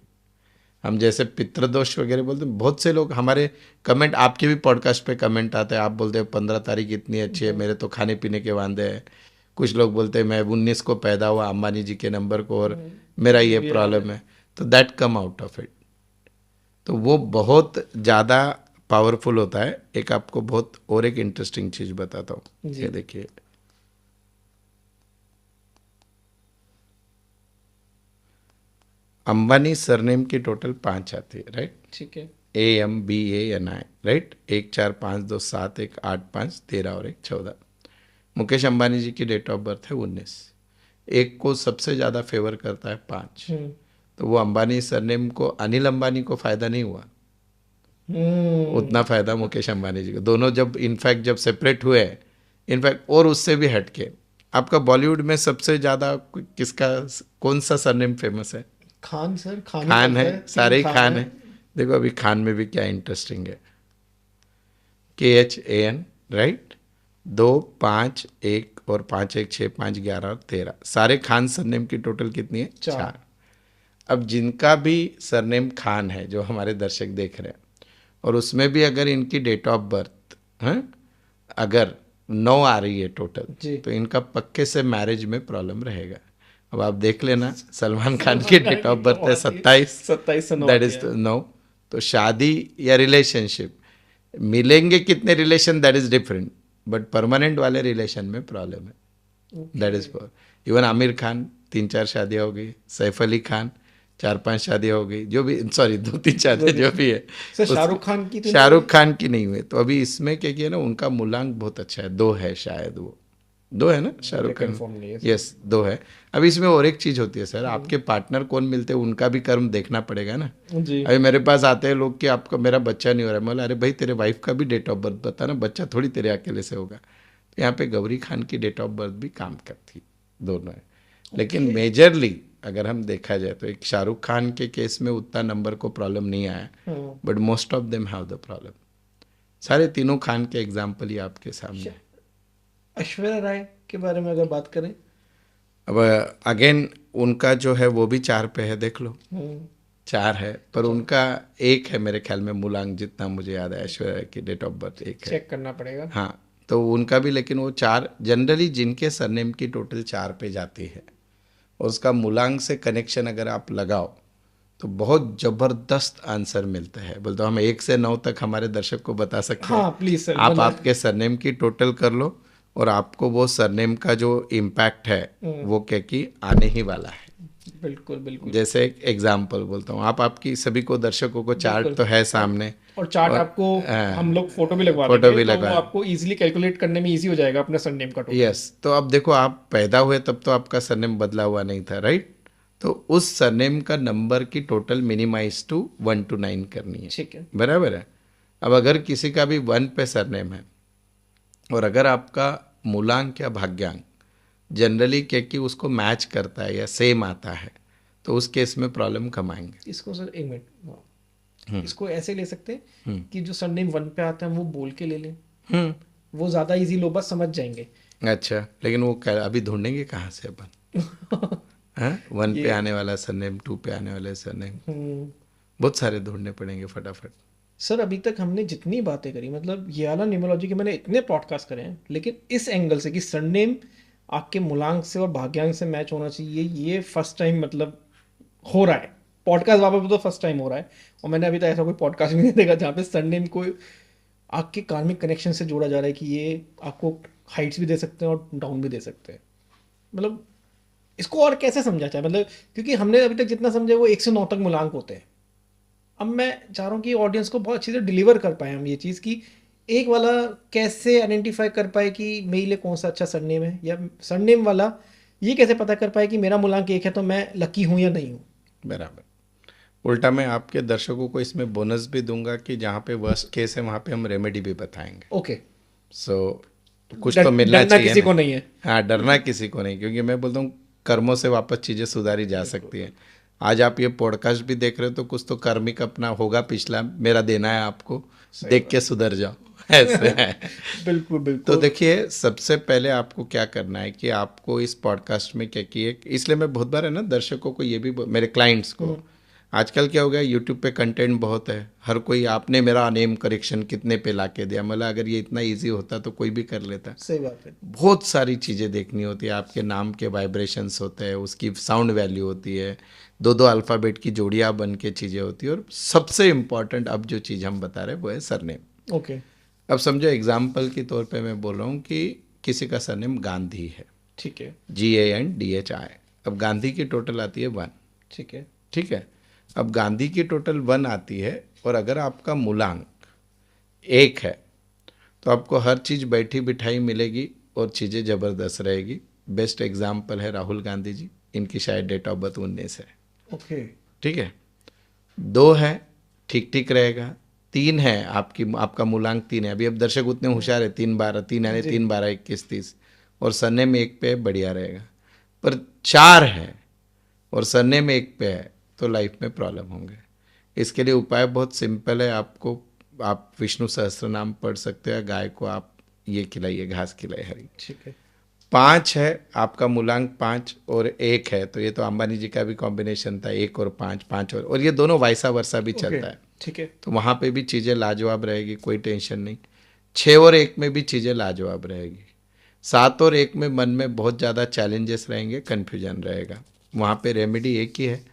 हम जैसे पितृदोष वगैरह बोलते हैं, बहुत से लोग हमारे कमेंट, आपके भी पॉडकास्ट पे कमेंट आते हैं, आप बोलते हैं 15 तारीख इतनी अच्छी है, मेरे तो खाने पीने के वांदे हैं। कुछ लोग बोलते हैं मैं 19 को पैदा हुआ अंबानी जी के नंबर को और मेरा ये प्रॉब्लम है। तो that come out of it. तो वो बहुत ज़्यादा पावरफुल होता है। एक आपको बहुत और एक इंटरेस्टिंग चीज़ बताता हूँ, ये देखिए, अंबानी सरनेम की टोटल 5 आती है, राइट। ठीक है। AMBANI, right. 1 4 5 2 7 1 8 5 13 और 1 14। मुकेश अंबानी जी की डेट ऑफ बर्थ है 19। एक को सबसे ज़्यादा फेवर करता है 5। तो वो अंबानी सरनेम को, अनिल अंबानी को फायदा नहीं हुआ उतना फायदा मुकेश अंबानी जी को। दोनों जब इनफैक्ट जब सेपरेट हुए, इनफैक्ट और उससे भी हटके, आपका बॉलीवुड में सबसे ज़्यादा किसका, कौन सा सरनेम फेमस है? खान सर, खान है, सारे ही खान है। देखो अभी खान में भी क्या इंटरेस्टिंग है, KHAN, राइट। 2 5 1 और 5 1 6 5 11 और 13, सारे खान सरनेम की टोटल कितनी है? 4। अब जिनका भी सरनेम खान है, जो हमारे दर्शक देख रहे हैं, और उसमें भी अगर इनकी डेट ऑफ बर्थ अगर 9 आ रही है टोटल, तो इनका पक्के से मैरिज में प्रॉब्लम रहेगा। अब आप देख लेना, सलमान खान की डेट ऑफ बर्थ है 27, दैट इज 9। तो शादी या रिलेशनशिप, मिलेंगे कितने relation that is different, but permanent वाले रिलेशन में प्रॉब्लम है, that is for. Even Aamir Khan 3 4 शादियाँ हो गई, सैफ अली खान 4 5 शादियाँ हो गई, जो भी, सॉरी 2 3 शादियाँ जो भी है। शाहरुख खान की, शाहरुख खान की नहीं हुई। तो अभी इसमें क्या किया ना, उनका मूलांक बहुत अच्छा है, 2 है शायद, वो 2 है ना शाहरुख खान? यस 2 है। अब इसमें और एक चीज होती है सर, आपके पार्टनर कौन मिलते हैं उनका भी कर्म देखना पड़ेगा ना जी। अभी मेरे पास आते हैं लोग कि आपका, मेरा बच्चा नहीं हो रहा है, बोला अरे भाई तेरे वाइफ का भी डेट ऑफ बर्थ बता ना, बच्चा थोड़ी तेरे अकेले से होगा। तो यहाँ पे गौरी खान की डेट ऑफ बर्थ भी काम करती, दोनों है। लेकिन मेजरली अगर हम देखा जाए तो एक शाहरुख खान के केस में उतना नंबर को प्रॉब्लम नहीं आया, but most of them have the problem. सारे तीनों खान के एग्जाम्पल ही आपके सामने। ऐश्वर्या राय के बारे में अगर बात करें, अब अगेन उनका जो है वो भी 4 पे है, देख लो 4 है, पर उनका 1 है मेरे ख्याल में मूलांक, जितना मुझे याद है ऐश्वर्या की डेट ऑफ बर्थ 1 है, चेक करना पड़ेगा। हाँ, तो उनका भी, लेकिन वो 4 जनरली जिनके सरनेम की टोटल 4 पे जाती है और उसका मूलांक से कनेक्शन अगर आप लगाओ तो बहुत जबरदस्त आंसर मिलता है। बोलते हम 1 से 9 तक हमारे दर्शक को बता सकते हैं। हाँ प्लीज सर, आप आपके सरनेम की टोटल कर लो और आपको वो सरनेम का जो इम्पैक्ट है वो क्या कि आने ही वाला है। बिल्कुल बिल्कुल जैसे एक एग्जाम्पल बोलता हूँ, आप आपकी सभी को दर्शकों को चार्ट बिल्कुल। तो है और सामने, और चार्ट और आपको हम लोग फोटो भी लगवा फोटो देंगे, भी तो वो लगा। आपको इजीली कैलकुलेट करने में इजी हो जाएगा अपने सरनेम का टोटल। यस, तो अब देखो, आप पैदा हुए तब तो आपका सरनेम बदला हुआ नहीं था, राइट? तो उस सरनेम का नंबर की टोटल मिनिमाइज टू 1 to 9 करनी है, ठीक है। बराबर है? अब अगर किसी का भी 1 पे सरनेम है और अगर आपका मूलांक या भाग्यांक जनरली क्या कि उसको मैच करता है या सेम आता है, तो उस केस में प्रॉब्लम कम आएंगे। इसको सर एक मिनट, इसको ऐसे ले सकते हैं कि जो सरनेम 1 पे आता है वो बोल के ले लें, हम्म। वो ज़्यादा इजी लोग बस समझ जाएंगे। अच्छा, लेकिन वो अभी ढूंढेंगे कहाँ से अपन? हाँ, 1 पे ये आने वाला सरनेम, 2 पे आने वाले सरनेम, हम्म, बहुत सारे ढूंढने पड़ेंगे फटाफट। सर अभी तक हमने जितनी बातें करी, मतलब ये वाला न्यूमरोलॉजी के मैंने इतने पॉडकास्ट करे हैं, लेकिन इस एंगल से कि सरनेम आपके मूलांक से और भाग्यांक से मैच होना चाहिए, ये फर्स्ट टाइम मतलब हो रहा है पॉडकास्ट वापस तो फर्स्ट टाइम हो रहा है। और मैंने अभी तक ऐसा कोई पॉडकास्ट भी नहीं देखा जहाँ पे सरनेम को आपके कार्मिक कनेक्शन से जोड़ा जा रहा है कि ये आपको हाइट्स भी दे सकते हैं और डाउन भी दे सकते हैं। मतलब इसको और कैसे समझा जाए, मतलब क्योंकि हमने अभी तक जितना समझा वो 1 से 9 तक मूलांक होते हैं। अब मैं चाह रहा हूँ कि ऑडियंस को बहुत अच्छी से डिलीवर कर पाए हम ये चीज़ कि एक वाला कैसे आइडेंटिफाई कर पाए कि मेरे लिए कौन सा अच्छा सरनेम है, या सरनेम वाला ये कैसे पता कर पाए कि मेरा मूलांक 1 है तो मैं लकी हूँ या नहीं हूँ। बराबर। उल्टा मैं आपके दर्शकों को इसमें बोनस भी दूंगा कि जहाँ पे वर्स्ट केस है वहाँ पे हम रेमेडी भी बताएंगे। ओके। सो कुछ तो मिलना डरना चाहिए किसी ना। को नहीं है। हाँ, डरना किसी को नहीं, क्योंकि मैं बोलता हूँ कर्मों से वापस चीज़ें सुधारी जा सकती हैं। आज आप ये पॉडकास्ट भी देख रहे हो तो कुछ तो कार्मिक अपना होगा पिछला, मेरा देना है आपको, देख के सुधर जाओ। ऐसे है। बिल्कुल तो बिल्कुल। देखिए, सबसे पहले आपको क्या करना है कि आपको इस पॉडकास्ट में क्या किए, इसलिए मैं बहुत बार है ना दर्शकों को ये भी मेरे क्लाइंट्स को, आजकल क्या हो गया, यूट्यूब पे कंटेंट बहुत है, हर कोई आपने मेरा नेम करेक्शन कितने पे ला के दिया, मतलब अगर ये इतना इजी होता तो कोई भी कर लेता। सही बात है। बहुत सारी चीज़ें देखनी होती है, आपके नाम के वाइब्रेशंस होते हैं, उसकी साउंड वैल्यू होती है, 2 अल्फ़ाबेट की जोड़ियाँ बन के चीज़ें होती है, और सबसे इम्पॉर्टेंट अब जो चीज़ हम बता रहे हैं वो है सरनेम। ओके। अब समझो एग्जाम्पल के तौर पे मैं बोल रहा हूँ कि किसी का सरनेम गांधी है, ठीक है। GANDHI। अब गांधी की टोटल आती है 1, ठीक है। ठीक है? अब गांधी की टोटल 1 आती है, और अगर आपका मूलांक 1 है तो आपको हर चीज़ बैठी बिठाई मिलेगी और चीज़ें ज़बरदस्त रहेगी। बेस्ट एग्जाम्पल है राहुल गांधी जी, इनकी शायद डेट ऑफ बर्थ 19 है, ओके। ठीक है? 2 है, ठीक ठीक रहेगा। 3 है, आपका मूलांक 3 है, अभी अब दर्शक उतने होशियार है, 3 12 3 यानी 3 12 21 30, और सरनेम 1 पे है, बढ़िया रहेगा। पर 4 है और सरनेम 1 पे है तो लाइफ में प्रॉब्लम होंगे। इसके लिए उपाय बहुत सिंपल है, आप विष्णु सहस्त्र नाम पढ़ सकते हैं, गाय को आप ये खिलाइए, घास खिलाइए हरी। ठीक है। 5 है, आपका मूलांक 5 और 1 है, तो ये तो अंबानी जी का भी कॉम्बिनेशन था, 1 और 5, 5 और ये दोनों वाइसा वर्सा भी चलता है, ठीक है। तो वहाँ पे भी चीज़ें लाजवाब रहेगी, कोई टेंशन नहीं। 6 और 1 में भी चीज़ें लाजवाब रहेगी। 7 और 1 में मन में बहुत ज़्यादा चैलेंजेस रहेंगे, कन्फ्यूजन रहेगा। वहाँ पे रेमेडी एक ही है,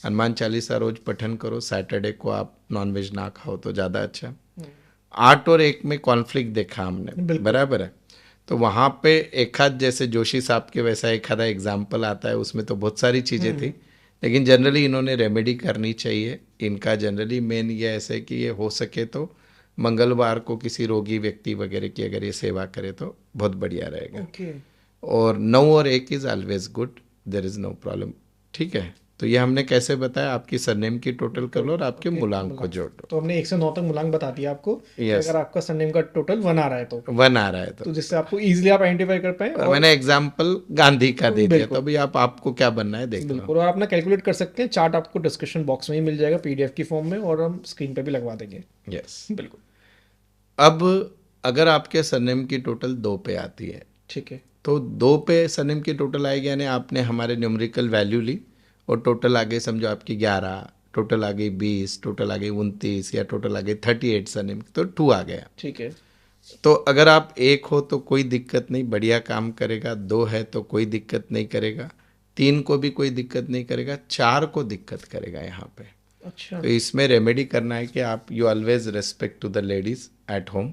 हनुमान चालीसा रोज पठन करो, सैटरडे को आप नॉनवेज ना खाओ तो ज़्यादा अच्छा। 8 और 1 में कॉन्फ्लिक्ट देखा हमने, बराबर है? तो वहाँ पे एक आध, जैसे जोशी साहब के वैसा एक आधा एग्जाम्पल आता है, उसमें तो बहुत सारी चीज़ें थी, लेकिन जनरली इन्होंने रेमेडी करनी चाहिए। इनका जनरली मेन ये ऐसे कि ये हो सके तो मंगलवार को किसी रोगी व्यक्ति वगैरह की अगर ये सेवा करे तो बहुत बढ़िया रहेगा। ओके। और 9 और 1 is always good, there is no problem, ठीक है? तो ये हमने कैसे बताया, आपकी सरनेम की टोटल कर लो और आपके मूलांक को जोड़ दो। तो हमने 1 से 9 तक मूलांक बता दिया आपको कि Yes. अगर आपका सरनेम का टोटल 1 आ रहा है तो 1 आ रहा है तो जिससे आपको इजीली आप आइडेंटिफाई कर पाए। और मैंने एग्जाम्पल गांधी का दे दिया, बिल्कुल। तो अभी आपको क्या बनना है देख लो। बिल्कुल, और अपना कैलकुलेट कर सकते हैं, चार्ट आपको डिस्क्रिप्शन बॉक्स में ही मिल जाएगा पीडीएफ की फॉर्म में, और हम स्क्रीन पे भी लगवा देंगे। यस। बिल्कुल। अब अगर आपके सरनेम की टोटल 2 पे आती है, ठीक है। तो 2 पे सरनेम की टोटल आएगी, यानी आपने हमारे न्यूमेरिकल वैल्यू ली और टोटल आ गई, समझो आपकी 11, टोटल आ गई 20, टोटल आ गई 29, या टोटल आ गई 38 सरनेम, तो 2 आ गया। ठीक है। तो अगर आप 1 हो तो कोई दिक्कत नहीं, बढ़िया काम करेगा। 2 है तो कोई दिक्कत नहीं करेगा। 3 को भी कोई दिक्कत नहीं करेगा। 4 को दिक्कत करेगा यहाँ पे। अच्छा। तो इसमें रेमेडी करना है कि आप you always respect to the ladies at home,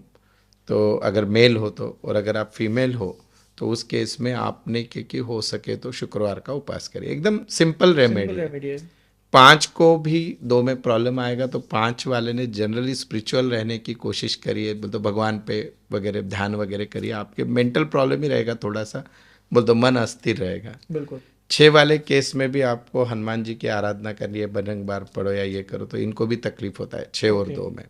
तो अगर मेल हो तो, और अगर आप फीमेल हो तो उस केस में आपने कि हो सके तो शुक्रवार का उपास करिए। एकदम सिंपल रेमेडी है। रेमेडी है। 5 को भी 2 में प्रॉब्लम आएगा तो 5 वाले ने जनरली स्पिरिचुअल रहने की कोशिश करिए, बोल तो भगवान पे वगैरह ध्यान वगैरह करिए, आपके मेंटल प्रॉब्लम ही रहेगा थोड़ा सा, बोल तो मन अस्थिर रहेगा। बिल्कुल। 6 वाले केस में भी आपको हनुमान जी की आराधना करनी है, बजरंग बार पढ़ो या ये करो, तो इनको भी तकलीफ होता है 6 और 2 में।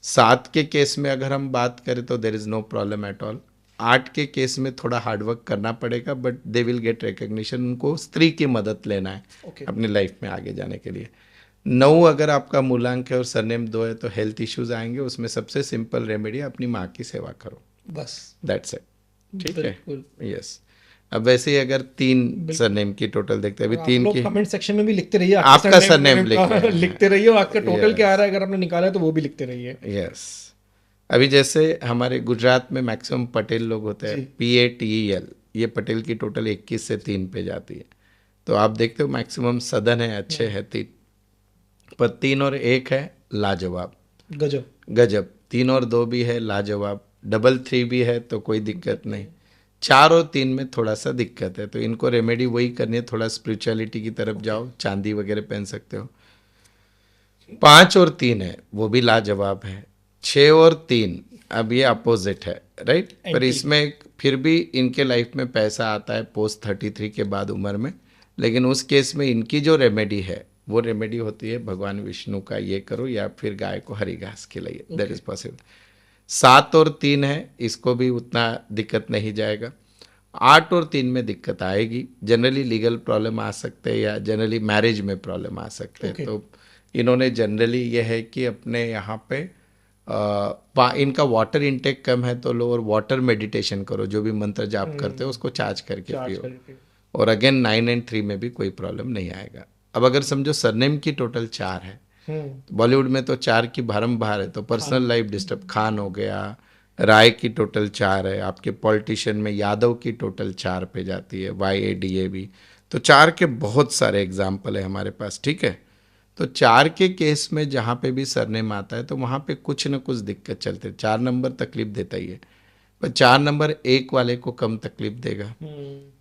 7 के केस में अगर हम बात करें तो there is no problem at all. 8 के केस में थोड़ा हार्डवर्क करना पड़ेगा, but they will get recognition. उनको स्त्री की मदद लेना है अपनी लाइफ में आगे जाने के लिए। 9 अगर आपका मूलांक है और सरनेम 2 है तो हेल्थ इश्यूज आएंगे। उसमें सबसे सिंपल रेमेडी अपनी माँ की सेवा करो, बस। That's it. ठीक है, बिल्कुल। यस। अब वैसे ही अगर 3 सरनेम की टोटल देखते हैं, अभी आप 3 लोग की कमेंट सेक्शन में भी लिखते रहिए, आपका सरनेम लिखिए। लिखते रहिए, और आपका टोटल Yes. क्या आ रहा है अगर आपने निकाला है तो वो भी लिखते रहिए। यस। अभी जैसे हमारे गुजरात में मैक्सिमम पटेल लोग होते हैं, PATEL, ये पटेल की टोटल 21 से 3 पे जाती है। तो आप देखते हो मैक्सिमम सदन है, अच्छे है 3, पर 3 और 1 है लाजवाब, गजब। गजब। 3 और 2 भी है लाजवाब, डबल 3 भी है तो कोई दिक्कत नहीं। 4 और 3 में थोड़ा सा दिक्कत है, तो इनको रेमेडी वही करनी है, थोड़ा स्पिरिचुअलिटी की तरफ जाओ, चांदी वगैरह पहन सकते हो। 5 और 3 है वो भी लाजवाब है। 6 और 3 अब ये अपोजिट है, राइट। पर इसमें फिर भी इनके लाइफ में पैसा आता है पोस्ट 33 के बाद उम्र में, लेकिन उस केस में इनकी जो रेमेडी है वो रेमेडी होती है भगवान विष्णु का ये करो, या फिर गाय को हरी घास खिलाइए, दैट इज पॉसिबल। 7 और 3 है, इसको भी उतना दिक्कत नहीं जाएगा। 8 और 3 में दिक्कत आएगी, जनरली लीगल प्रॉब्लम आ सकते हैं या जनरली मैरिज में प्रॉब्लम आ सकते हैं। तो इन्होंने जनरली ये है कि अपने यहाँ पे इनका वाटर इनटेक कम है तो लो, और वाटर मेडिटेशन करो, जो भी मंत्र जाप करते हो उसको चार्ज करके पियो। और अगेन 9 एंड 3 में भी कोई प्रॉब्लम नहीं आएगा। अब अगर समझो सरनेम की टोटल 4 है, बॉलीवुड में तो 4 की बारंबार है, तो पर्सनल लाइफ डिस्टर्ब, खान हो गया, राय की टोटल 4 है, आपके पॉलिटिशियन में यादव की टोटल 4 पे जाती है, YADAB, तो 4 के बहुत सारे एग्जाम्पल है हमारे पास, ठीक है। तो 4 के केस में जहाँ पे भी सरनेम आता है तो वहाँ पे कुछ न कुछ दिक्कत चलते है। 4 नंबर तकलीफ देता ही है, पर 4 नंबर 1 वाले को कम तकलीफ देगा।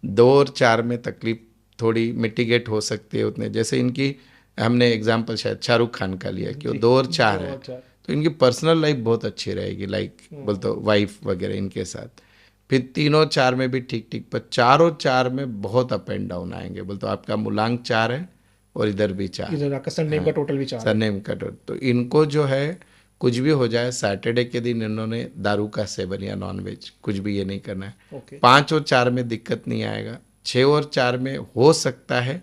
2 और 4 में तकलीफ थोड़ी मिटिगेट हो सकती है उतने, जैसे इनकी हमने एग्जाम्पल शायद शाहरुख खान का लिया कि वो 2 और 4 है, तो इनकी पर्सनल लाइफ बहुत अच्छी रहेगी, लाइक बोलते वाइफ वगैरह इनके साथ। फिर 3 और 4 में भी ठीक ठीक, पर 4 और 4 में बहुत अप एंड डाउन आएंगे। बोलते आपका मूलांक 4 है और इधर भी 4, इधर आपका सरनेम का टोटल भी 4 है। सरनेम का टोटल, तो इनको जो है कुछ भी हो जाए, सैटरडे के दिन इन्होंने दारू का सेवन या नॉनवेज कुछ भी ये नहीं करना है। 5 और 4 में दिक्कत नहीं आएगा। 6 और 4 में हो सकता है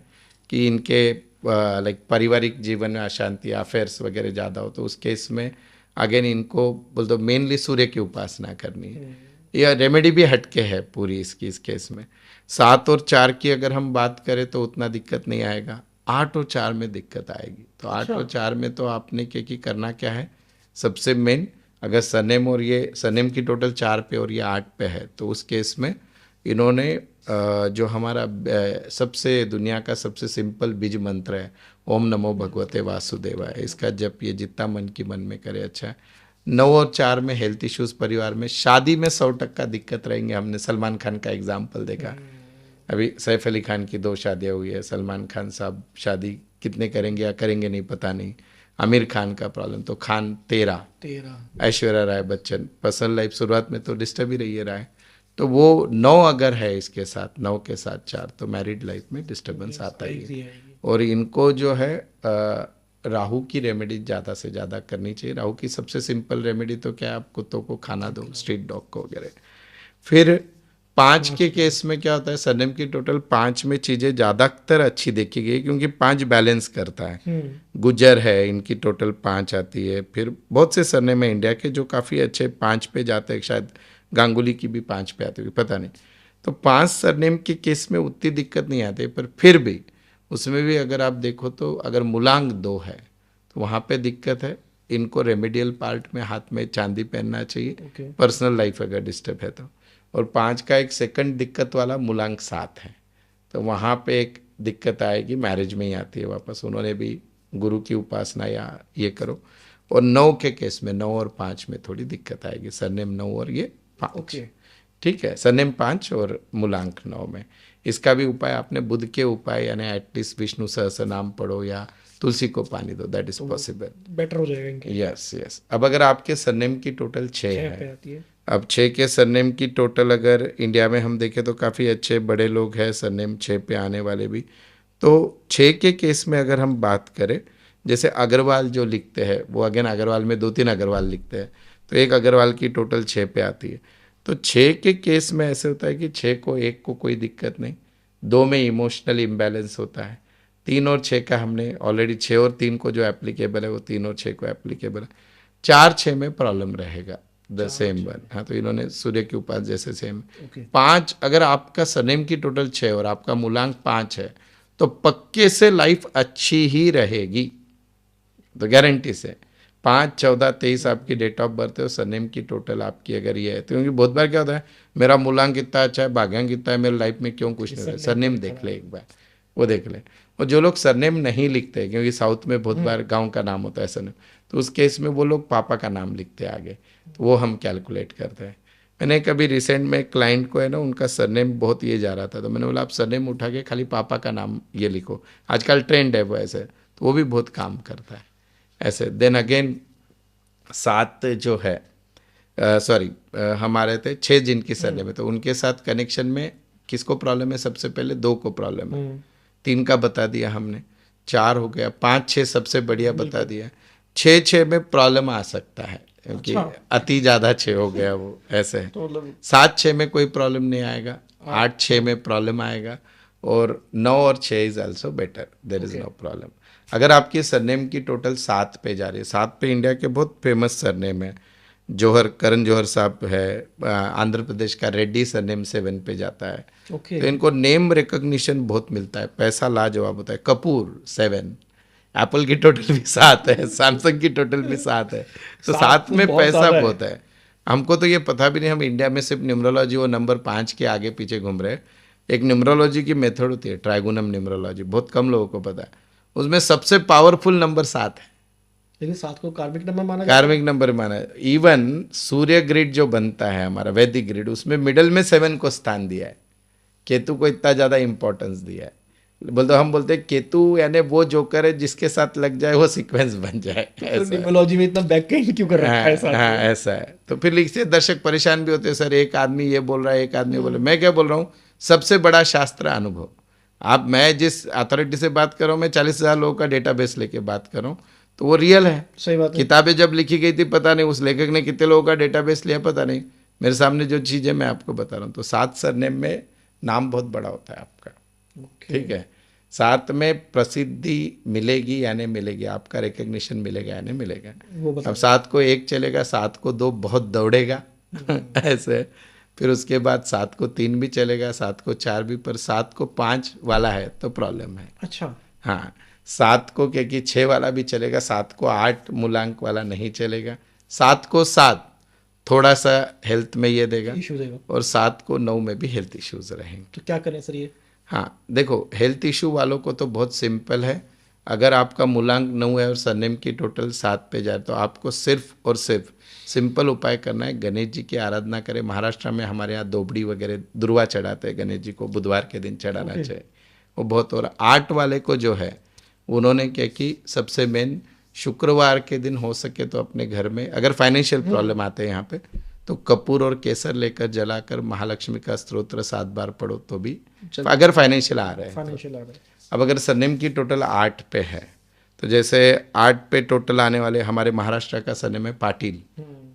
कि इनके लाइक पारिवारिक जीवन में अशांति, अफेयर्स वगैरह ज़्यादा हो, तो उस केस में अगेन इनको बोल दो मेनली सूर्य की उपासना करनी है। यह रेमेडी भी हटके है पूरी इसकी इस केस में। 7 और 4 की अगर हम बात करें तो उतना दिक्कत नहीं आएगा। 8 और 4 में दिक्कत आएगी। तो 8 और 4 में तो आपने क्या करना क्या है, सबसे मेन, अगर सरनेम और ये सरनेम की टोटल 4 पे और ये 8 पे है, तो उस केस में इन्होंने जो हमारा सबसे दुनिया का सबसे सिंपल बीज मंत्र है, ओम नमो भगवते वासुदेवाय, इसका जप ये जितना मन की मन में करे अच्छा है। 9 और 4 में हेल्थ इश्यूज परिवार में, शादी में 100% दिक्कत रहेंगे। हमने सलमान खान का एग्जाम्पल देखा, अभी सैफ अली खान की 2 शादियाँ हुई है, सलमान खान साहब शादी कितने करेंगे या करेंगे नहीं पता नहीं। आमिर खान का प्रॉब्लम, तो खान 13, ऐश्वर्या राय बच्चन, पर्सनल लाइफ शुरुआत में तो डिस्टर्ब ही रही है राय, तो वो 9 अगर है इसके साथ, 9 के साथ 4, तो मैरिड लाइफ में डिस्टर्बेंस आता ही है। और इनको जो है राहु की रेमेडी ज़्यादा से ज़्यादा करनी चाहिए। राहु की सबसे सिंपल रेमेडी तो क्या है, आप कुत्तों को खाना दो, स्ट्रीट डॉग को वगैरह। फिर 5 के केस में क्या होता है, सरनेम की टोटल 5 में चीज़ें ज़्यादातर अच्छी देखी गई क्योंकि 5 बैलेंस करता है। गुजर है, इनकी टोटल 5 आती है। फिर बहुत से सरनेम है इंडिया के जो काफ़ी अच्छे 5 पे जाते हैं, शायद गांगुली की भी 5 पे आती होगी, पता नहीं। तो 5 सरनेम के केस में उतनी दिक्कत नहीं आती, पर फिर भी उसमें भी अगर आप देखो तो अगर मूलांक 2 है तो वहाँ पे दिक्कत है। इनको रेमेडियल पार्ट में हाथ में चांदी पहनना चाहिए, पर्सनल लाइफ अगर डिस्टर्ब है तो। और 5 का एक सेकंड दिक्कत वाला मूलांक 7 है, तो वहाँ पे एक दिक्कत आएगी, मैरिज में ही आती है वापस। उन्होंने भी गुरु की उपासना या ये करो। और 9 के केस में 9 और 5 में थोड़ी दिक्कत आएगी, सरनेम 9 और ये 5। ठीक है, सरनेम 5 और मूलांक 9 में। इसका भी उपाय आपने बुध के उपाय यानी एटलीस्ट विष्णु सहस्त्र नाम पढ़ो या तुलसी को पानी दो, दैट इज पॉसिबल। बेटर हो जाएगा इनके। Yes yes. अब अगर आपके सरनेम की टोटल 6 छह है, पे आती है। अब 6 के सरनेम की टोटल अगर इंडिया में हम देखें तो काफ़ी अच्छे बड़े लोग हैं सरनेम 6 पे आने वाले भी। तो 6 के केस में अगर हम बात करें, जैसे अग्रवाल जो लिखते हैं वो अगेन अग्रवाल में 2-3 अग्रवाल लिखते हैं, तो एक अग्रवाल की टोटल 6 पे आती है। तो 6 के केस में ऐसे होता है कि 6 को 1 को कोई दिक्कत नहीं, 2 में इमोशनल इम्बैलेंस होता है, 3 और 6 का हमने ऑलरेडी 6 और 3 को जो एप्लीकेबल है वो 3 और 6 को एप्लीकेबल है। 4-6 में प्रॉब्लम रहेगा द सेम वन। हाँ, तो इन्होंने सूर्य के उपास जैसे सेम। ओके। 5 अगर आपका सरनेम की टोटल 6 और आपका मूलांक 5 है तो पक्के से लाइफ अच्छी ही रहेगी, तो गारंटी से। 5, 14, 23 आपकी डेट ऑफ बर्थ है और सरनेम की टोटल आपकी अगर ये है, तो क्योंकि बहुत बार क्या होता है, मेरा मूलांक इतना अच्छा है, भाग्यांक इतना है, मेरी लाइफ में क्यों कुछ नहीं हो रहा है, सरनेम देख ले एक बार, वो देख ले। और जो लोग सरनेम नहीं लिखते, क्योंकि साउथ में बहुत बार गांव का नाम होता है सरनेम, तो उस केस में वो लोग पापा का नाम लिखते हैं आगे, तो वो हम कैलकुलेट करते हैं। मैंने कभी रिसेंट में क्लाइंट को है ना, उनका सरनेम बहुत ये जा रहा था, तो मैंने बोला आप सरनेम उठा के खाली पापा का नाम ये लिखो, आजकल ट्रेंड है वो ऐसे, तो वो भी बहुत काम करता है ऐसे। देन अगेन 7 जो है सॉरी हमारे थे 6 जिनकी सरनेम है, तो उनके साथ कनेक्शन में किसको प्रॉब्लम है, सबसे पहले 2 को प्रॉब्लम है, 3 का बता दिया हमने, 4 हो गया, 5, 6 सबसे बढ़िया बता दिया। 6 में प्रॉब्लम आ सकता है क्योंकि अति ज़्यादा 6 हो गया वो ऐसे है। तो मतलब 7-6 में कोई प्रॉब्लम नहीं आएगा, 8-6 में प्रॉब्लम आएगा, और 9 और 6 is also better, there is no problem. अगर आपकी सरनेम की टोटल 7 पे जा रही है, 7 पे इंडिया के बहुत फेमस सरनेम है, जौहर, करण जौहर साहब है, आंध्र प्रदेश का रेड्डी सरनेम 7 पे जाता है, ओके। तो इनको नेम रिकॉग्निशन बहुत मिलता है, पैसा लाजवाब होता है। कपूर 7, एप्पल की टोटल भी 7 है, सैमसंग की टोटल भी 7 है, तो 7 में बहुत पैसा ज़्यादा है। बहुत है। हमको तो ये पता भी नहीं, हम इंडिया में सिर्फ न्यूमरोलॉजी वो नंबर 5 के आगे पीछे घूम रहे हैं। एक न्यूमरोलॉजी की मेथड होती है ट्राइगोनम न्यूमरोलॉजी, बहुत कम लोगों को पता है, उसमें सबसे पावरफुल नंबर 7 है, लेकिन 7 को कार्मिक नंबर माना जाता कार्मिक नंबर माना है। इवन सूर्य ग्रिड जो बनता है हमारा वैदिक ग्रिड, उसमें मिडल में 7 को स्थान दिया है, केतु को इतना ज़्यादा इंपॉर्टेंस दिया है। बोलते हम बोलते हैं केतु यानी वो जोकर है जिसके साथ लग जाए वो सीक्वेंस बन जाए, है। ऐसा तो है। न्यूमरोलॉजी में इतना बैकएंड क्यों कर रखा है हाँ, हाँ, ऐसा है। तो फिर लिखते दर्शक परेशान भी होते हैं, सर एक आदमी ये बोल रहा है, एक आदमी बोल रहा है। मैं क्या बोल रहा हूँ, सबसे बड़ा शास्त्र अनुभव। आप, मैं जिस अथॉरिटी से बात कर रहा हूँ, मैं 40,000 लोगों का डेटाबेस लेके बात कर रहा हूँ, तो वो रियल है। सही बात है। किताबें जब लिखी गई थी पता नहीं उस लेखक ने कितने लोगों का डेटाबेस लिया पता नहीं, मेरे सामने जो चीज़ें मैं आपको बता रहा हूँ। तो 7 सरनेम में नाम बहुत बड़ा होता है आपका, ओके। ठीक है। 7 में प्रसिद्धि मिलेगी या नहीं मिलेगी, आपका रिकग्निशन मिलेगा या नहीं मिलेगा। वो बता अब 7 को 1 चलेगा, 7 को 2 बहुत दौड़ेगा ऐसे। फिर उसके बाद 7 को 3 भी चलेगा, 7 को 4 भी, पर 7 को 5 वाला है तो प्रॉब्लम है। अच्छा। हाँ, 7 को क्योंकि 6 वाला भी चलेगा, 7 को 8 मूलांक वाला नहीं चलेगा, 7 को 7 थोड़ा सा हेल्थ में ये देगा, इशू देगा। और 7 को 9 में भी हेल्थ इश्यूज रहेंगे। तो क्या करें सर ये? हाँ देखो, हेल्थ इशू वालों को तो बहुत सिंपल है। अगर आपका मूलांक 9 है और सरनेम की टोटल 7 पे जाए, तो आपको सिर्फ और सिर्फ सिंपल उपाय करना है, गणेश जी की आराधना करें। महाराष्ट्र में हमारे यहाँ दोबड़ी वगैरह दुर्वा चढ़ाते हैं गणेश जी को, बुधवार के दिन चढ़ाना चाहिए, वो बहुत हो रहा। 8 वाले को जो है उन्होंने क्या कि सबसे मेन शुक्रवार के दिन हो सके तो अपने घर में, अगर फाइनेंशियल प्रॉब्लम आते हैं यहाँ पे, तो कपूर और केसर लेकर जलाकर महालक्ष्मी का स्तोत्र 7 बार पढ़ो तो भी, अगर फाइनेंशियल आ रहे हैं। फाइनेंशियल आ रहा है। अब अगर सरनेम की टोटल 8 पे है, तो जैसे 8 पे टोटल आने वाले हमारे महाराष्ट्र का सरनेम है पाटिल,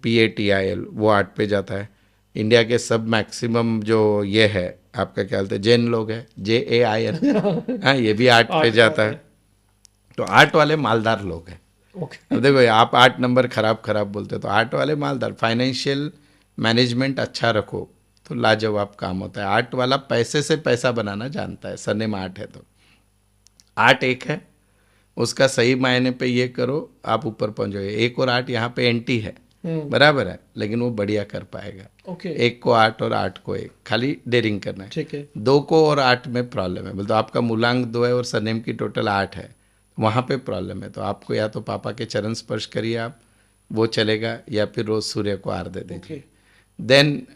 PATIL, वो 8 पे जाता है। इंडिया के सब मैक्सिमम जो ये है आपका क्या बोलते हैं जैन लोग हैं, JAIN, हाँ ये भी 8 पे जाता है। तो 8 वाले मालदार लोग हैं। ओके। अब देखो आप 8 नंबर खराब बोलते हो, तो 8 वाले मालदार, फाइनेंशियल मैनेजमेंट अच्छा रखो तो लाजवाब काम होता है। 8 वाला पैसे से पैसा बनाना जानता है, सरनेम 8 है तो 8 एक है, उसका सही मायने पे ये करो आप ऊपर पहुंचोगे। 1 और 8 यहाँ पे एंटी है, बराबर है, लेकिन वो बढ़िया कर पाएगा। ओके। 1 को 8 और 8 को 1, खाली डेयरिंग करना है। ठीक है। 2 को और 8 में प्रॉब्लम है, बोलते आपका मूलांक 2 है और सरनेम की टोटल 8 है, वहाँ पे प्रॉब्लम है। तो आपको या तो पापा के चरण स्पर्श करिए आप, वो चलेगा, या फिर रोज सूर्य को आरती दीजिए। देन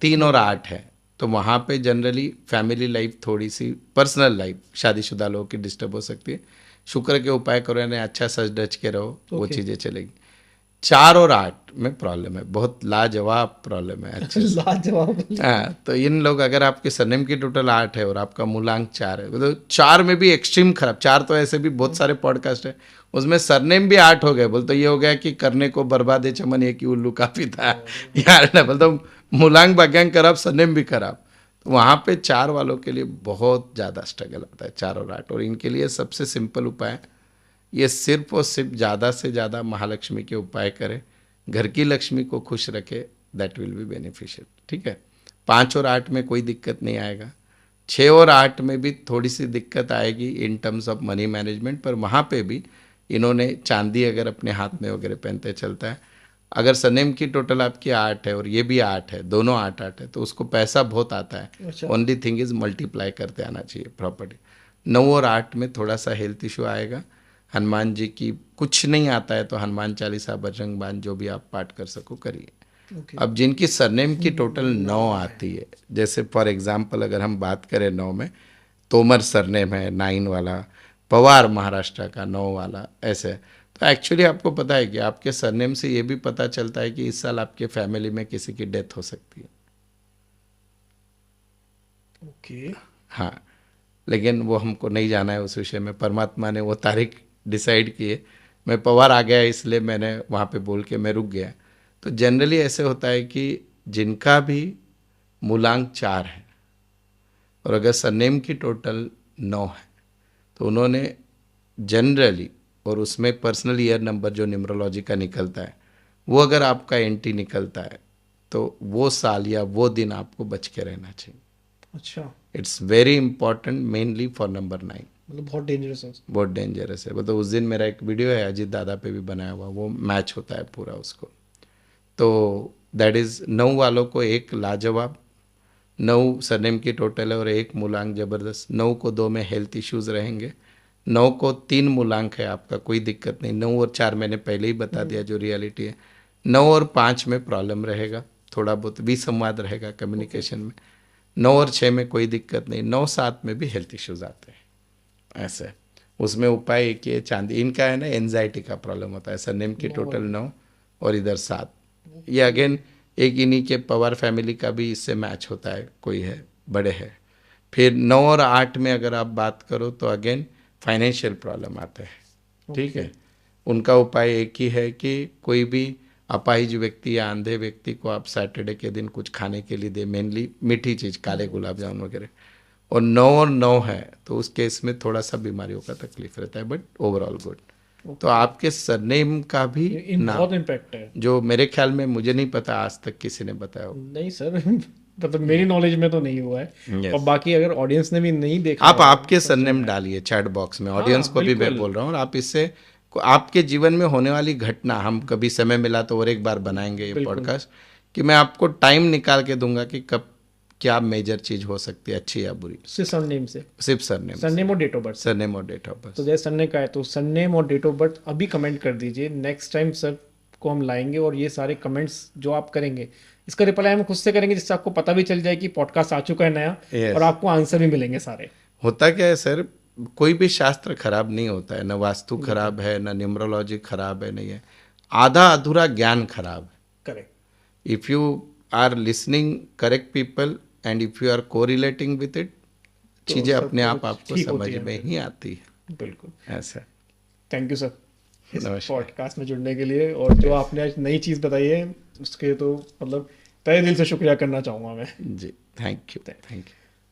3 और 8 है, तो वहाँ पे जनरली फैमिली लाइफ थोड़ी सी, पर्सनल लाइफ शादीशुदा लोगों की डिस्टर्ब हो सकती है। शुक्र के उपाय करो, यानी अच्छा सच धज के रहो, वो Okay. चीज़ें चलेगी। 4 और 8 में प्रॉब्लम है, बहुत लाजवाब प्रॉब्लम है अच्छे से। लाजवाब। हाँ, तो इन लोग, अगर आपके सरनेम की टोटल 8 है और आपका मूलांक 4 है, तो 4 में भी एक्सट्रीम खराब। 4 तो ऐसे भी बहुत सारे पॉडकास्ट है, उसमें सरनेम भी 8 हो गए, बोल तो ये हो गया कि करने को बर्बादे चमन एक ही उल्लू काफी था यार ना, बोल तो मूलांक भाग्यांक खराब, सरनेम भी खराब। तो वहाँ पे 4 वालों के लिए बहुत ज़्यादा स्ट्रगल आता है, 4 और 8। और इनके लिए सबसे सिंपल उपाय, ये सिर्फ और सिर्फ ज़्यादा से ज़्यादा महालक्ष्मी के उपाय करें, घर की लक्ष्मी को खुश रखे, दैट विल बी बेनिफिशियल। ठीक है, 5 और 8 में कोई दिक्कत नहीं आएगा। 6 और 8 में भी थोड़ी सी दिक्कत आएगी in terms of money management, पर वहाँ पे भी इन्होंने चांदी अगर अपने हाथ में वगैरह पहनते चलता है। अगर सरनेम की टोटल आपकी 8 है और ये भी 8 है, दोनों 8 है, तो उसको पैसा बहुत आता है। अच्छा। ओनली थिंग इज मल्टीप्लाई करते आना चाहिए प्रॉपर्टी। 9 और 8 में थोड़ा सा हेल्थ इशू आएगा। हनुमान जी की कुछ नहीं आता है तो हनुमान चालीसा, बजरंग बाण, जो भी आप पाठ कर सको करिए। Okay. अब जिनकी सरनेम की टोटल 9 आती है, जैसे फॉर एग्जांपल अगर हम बात करें 9 में, तोमर सरनेम है 9 वाला, पवार महाराष्ट्र का 9 वाला, ऐसे। तो एक्चुअली आपको पता है कि आपके सरनेम से ये भी पता चलता है कि इस साल आपके फैमिली में किसी की डेथ हो सकती है। Okay. हाँ, लेकिन वो हमको नहीं जाना है उस विषय में, परमात्मा ने वो तारीख डिसाइड की है। मैं पवार आ गया इसलिए मैंने वहाँ पे बोल के मैं रुक गया। तो जनरली ऐसे होता है कि जिनका भी मूलांक 4 है और अगर सरनेम की टोटल 9 है, तो उन्होंने जनरली, और उसमें पर्सनल ईयर नंबर जो न्यूमरोलॉजी का निकलता है, वो अगर आपका एंटी निकलता है, तो वो साल या वो दिन आपको बच के रहना चाहिए। अच्छा, it's very important, mainly for number 9। मतलब बहुत डेंजरस है। बहुत डेंजरस है। मतलब उस दिन मेरा एक वीडियो है अजीत दादा पे भी बनाया हुआ, वो मैच होता है पूरा उसको। तो दैट इज़ 9 वालों को एक लाजवाब, 9 सरनेम की टोटल है और एक मूलांक ज़बरदस्त। 9 को 2 में हेल्थ इश्यूज़ रहेंगे, 9 को 3 मूलांक है आपका, कोई दिक्कत नहीं। 9 और 4 मैंने पहले ही बता दिया जो रियलिटी है। 9 और 5 में प्रॉब्लम रहेगा, थोड़ा बहुत विसंवाद रहेगा कम्युनिकेशन में। 9 और 6 में कोई दिक्कत नहीं। 9, 7 में भी हेल्थ इश्यूज़ आते हैं ऐसे। उसमें उपाय एक ही है, चांदी। इनका है ना एंजाइटी का प्रॉब्लम होता है, सरनेम की टोटल 9 और इधर 7। ये अगेन एक इन्हीं के पवार फैमिली का भी इससे मैच होता है, कोई है बड़े है। फिर 9 और 8 में अगर आप बात करो तो अगेन फाइनेंशियल प्रॉब्लम आता है। ठीक है, उनका उपाय एक ही है कि कोई भी अपाहिज व्यक्ति या अंधे व्यक्ति को आप सैटरडे के दिन कुछ खाने के लिए दे, मेनली मीठी चीज़, काले गुलाब जामुन वगैरह। और 9 और 9 है तो उस केस में थोड़ा सा बीमारियों का तकलीफ रहता है, बट ओवरऑल गुड। तो आपके सरनेम का भी नाम, बहुत इम्पैक्ट है। जो मेरे ख्याल में, मुझे नहीं पता आज तक किसी ने बताया हो। नहीं सर, मतलब मेरी नॉलेज में तो नहीं हुआ है। Yes. और बाकी अगर ऑडियंस ने भी नहीं देखा आप होगा, आपके सरनेम डालिए चैट बॉक्स में, ऑडियंस को भी मैं बिल्कुल। बोल रहा हूँ। और आप इससे आपके जीवन में होने वाली घटना, हम कभी समय मिला तो और एक बार बनाएंगे ये बिल्कुल। पॉडकास्ट, कि मैं आपको टाइम निकाल के दूंगा कि कब क्या मेजर चीज हो सकती है, अच्छी या बुरी, सिर्फ सरनेम से, सिर्फ सरनेम सरनेम और डेट ऑफ बर्थ। सरनेम और डेट ऑफ बर्थ। तो जैसे सरनेम का है तो सरनेम और डेट ऑफ बर्थ अभी कमेंट कर दीजिए, नेक्स्ट टाइम सर को हम लाएंगे और ये सारे कमेंट्स जो आप करेंगे इसका रिप्लाई हम खुद से करेंगे, जिससे आपको पता भी चल जाए कि पॉडकास्ट आ चुका है नया। Yes. और आपको आंसर भी मिलेंगे सारे। होता क्या है सर, कोई भी शास्त्र खराब नहीं होता है, न वास्तु खराब है, न न्यूमरोलॉजी खराब है, नहीं है, आधा अधूरा ज्ञान खराब है। Correct. If you are listening correct people and if you are correlating with it, चीजें सब अपने आप कुछ आपको ठीक समझ होती है। में ही आती है बिल्कुल। ऐसा। थैंक यू सर इस नमस्कार। पॉडकास्ट में जुड़ने के लिए, और जो आपने आज नई चीज़ बताई है उसके तो मतलब तहे दिल से शुक्रिया करना चाहूँगा मैं। जी, थैंक यू।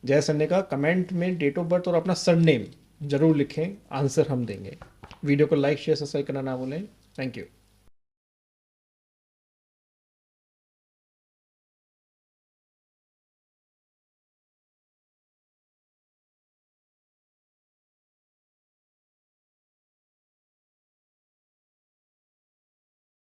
जय सरने का कमेंट में डेट ऑफ बर्थ और अपना सरनेम जरूर लिखें, आंसर हम देंगे। वीडियो को लाइक शेयर सब्सक्राइब करना ना भूलें। Thank you.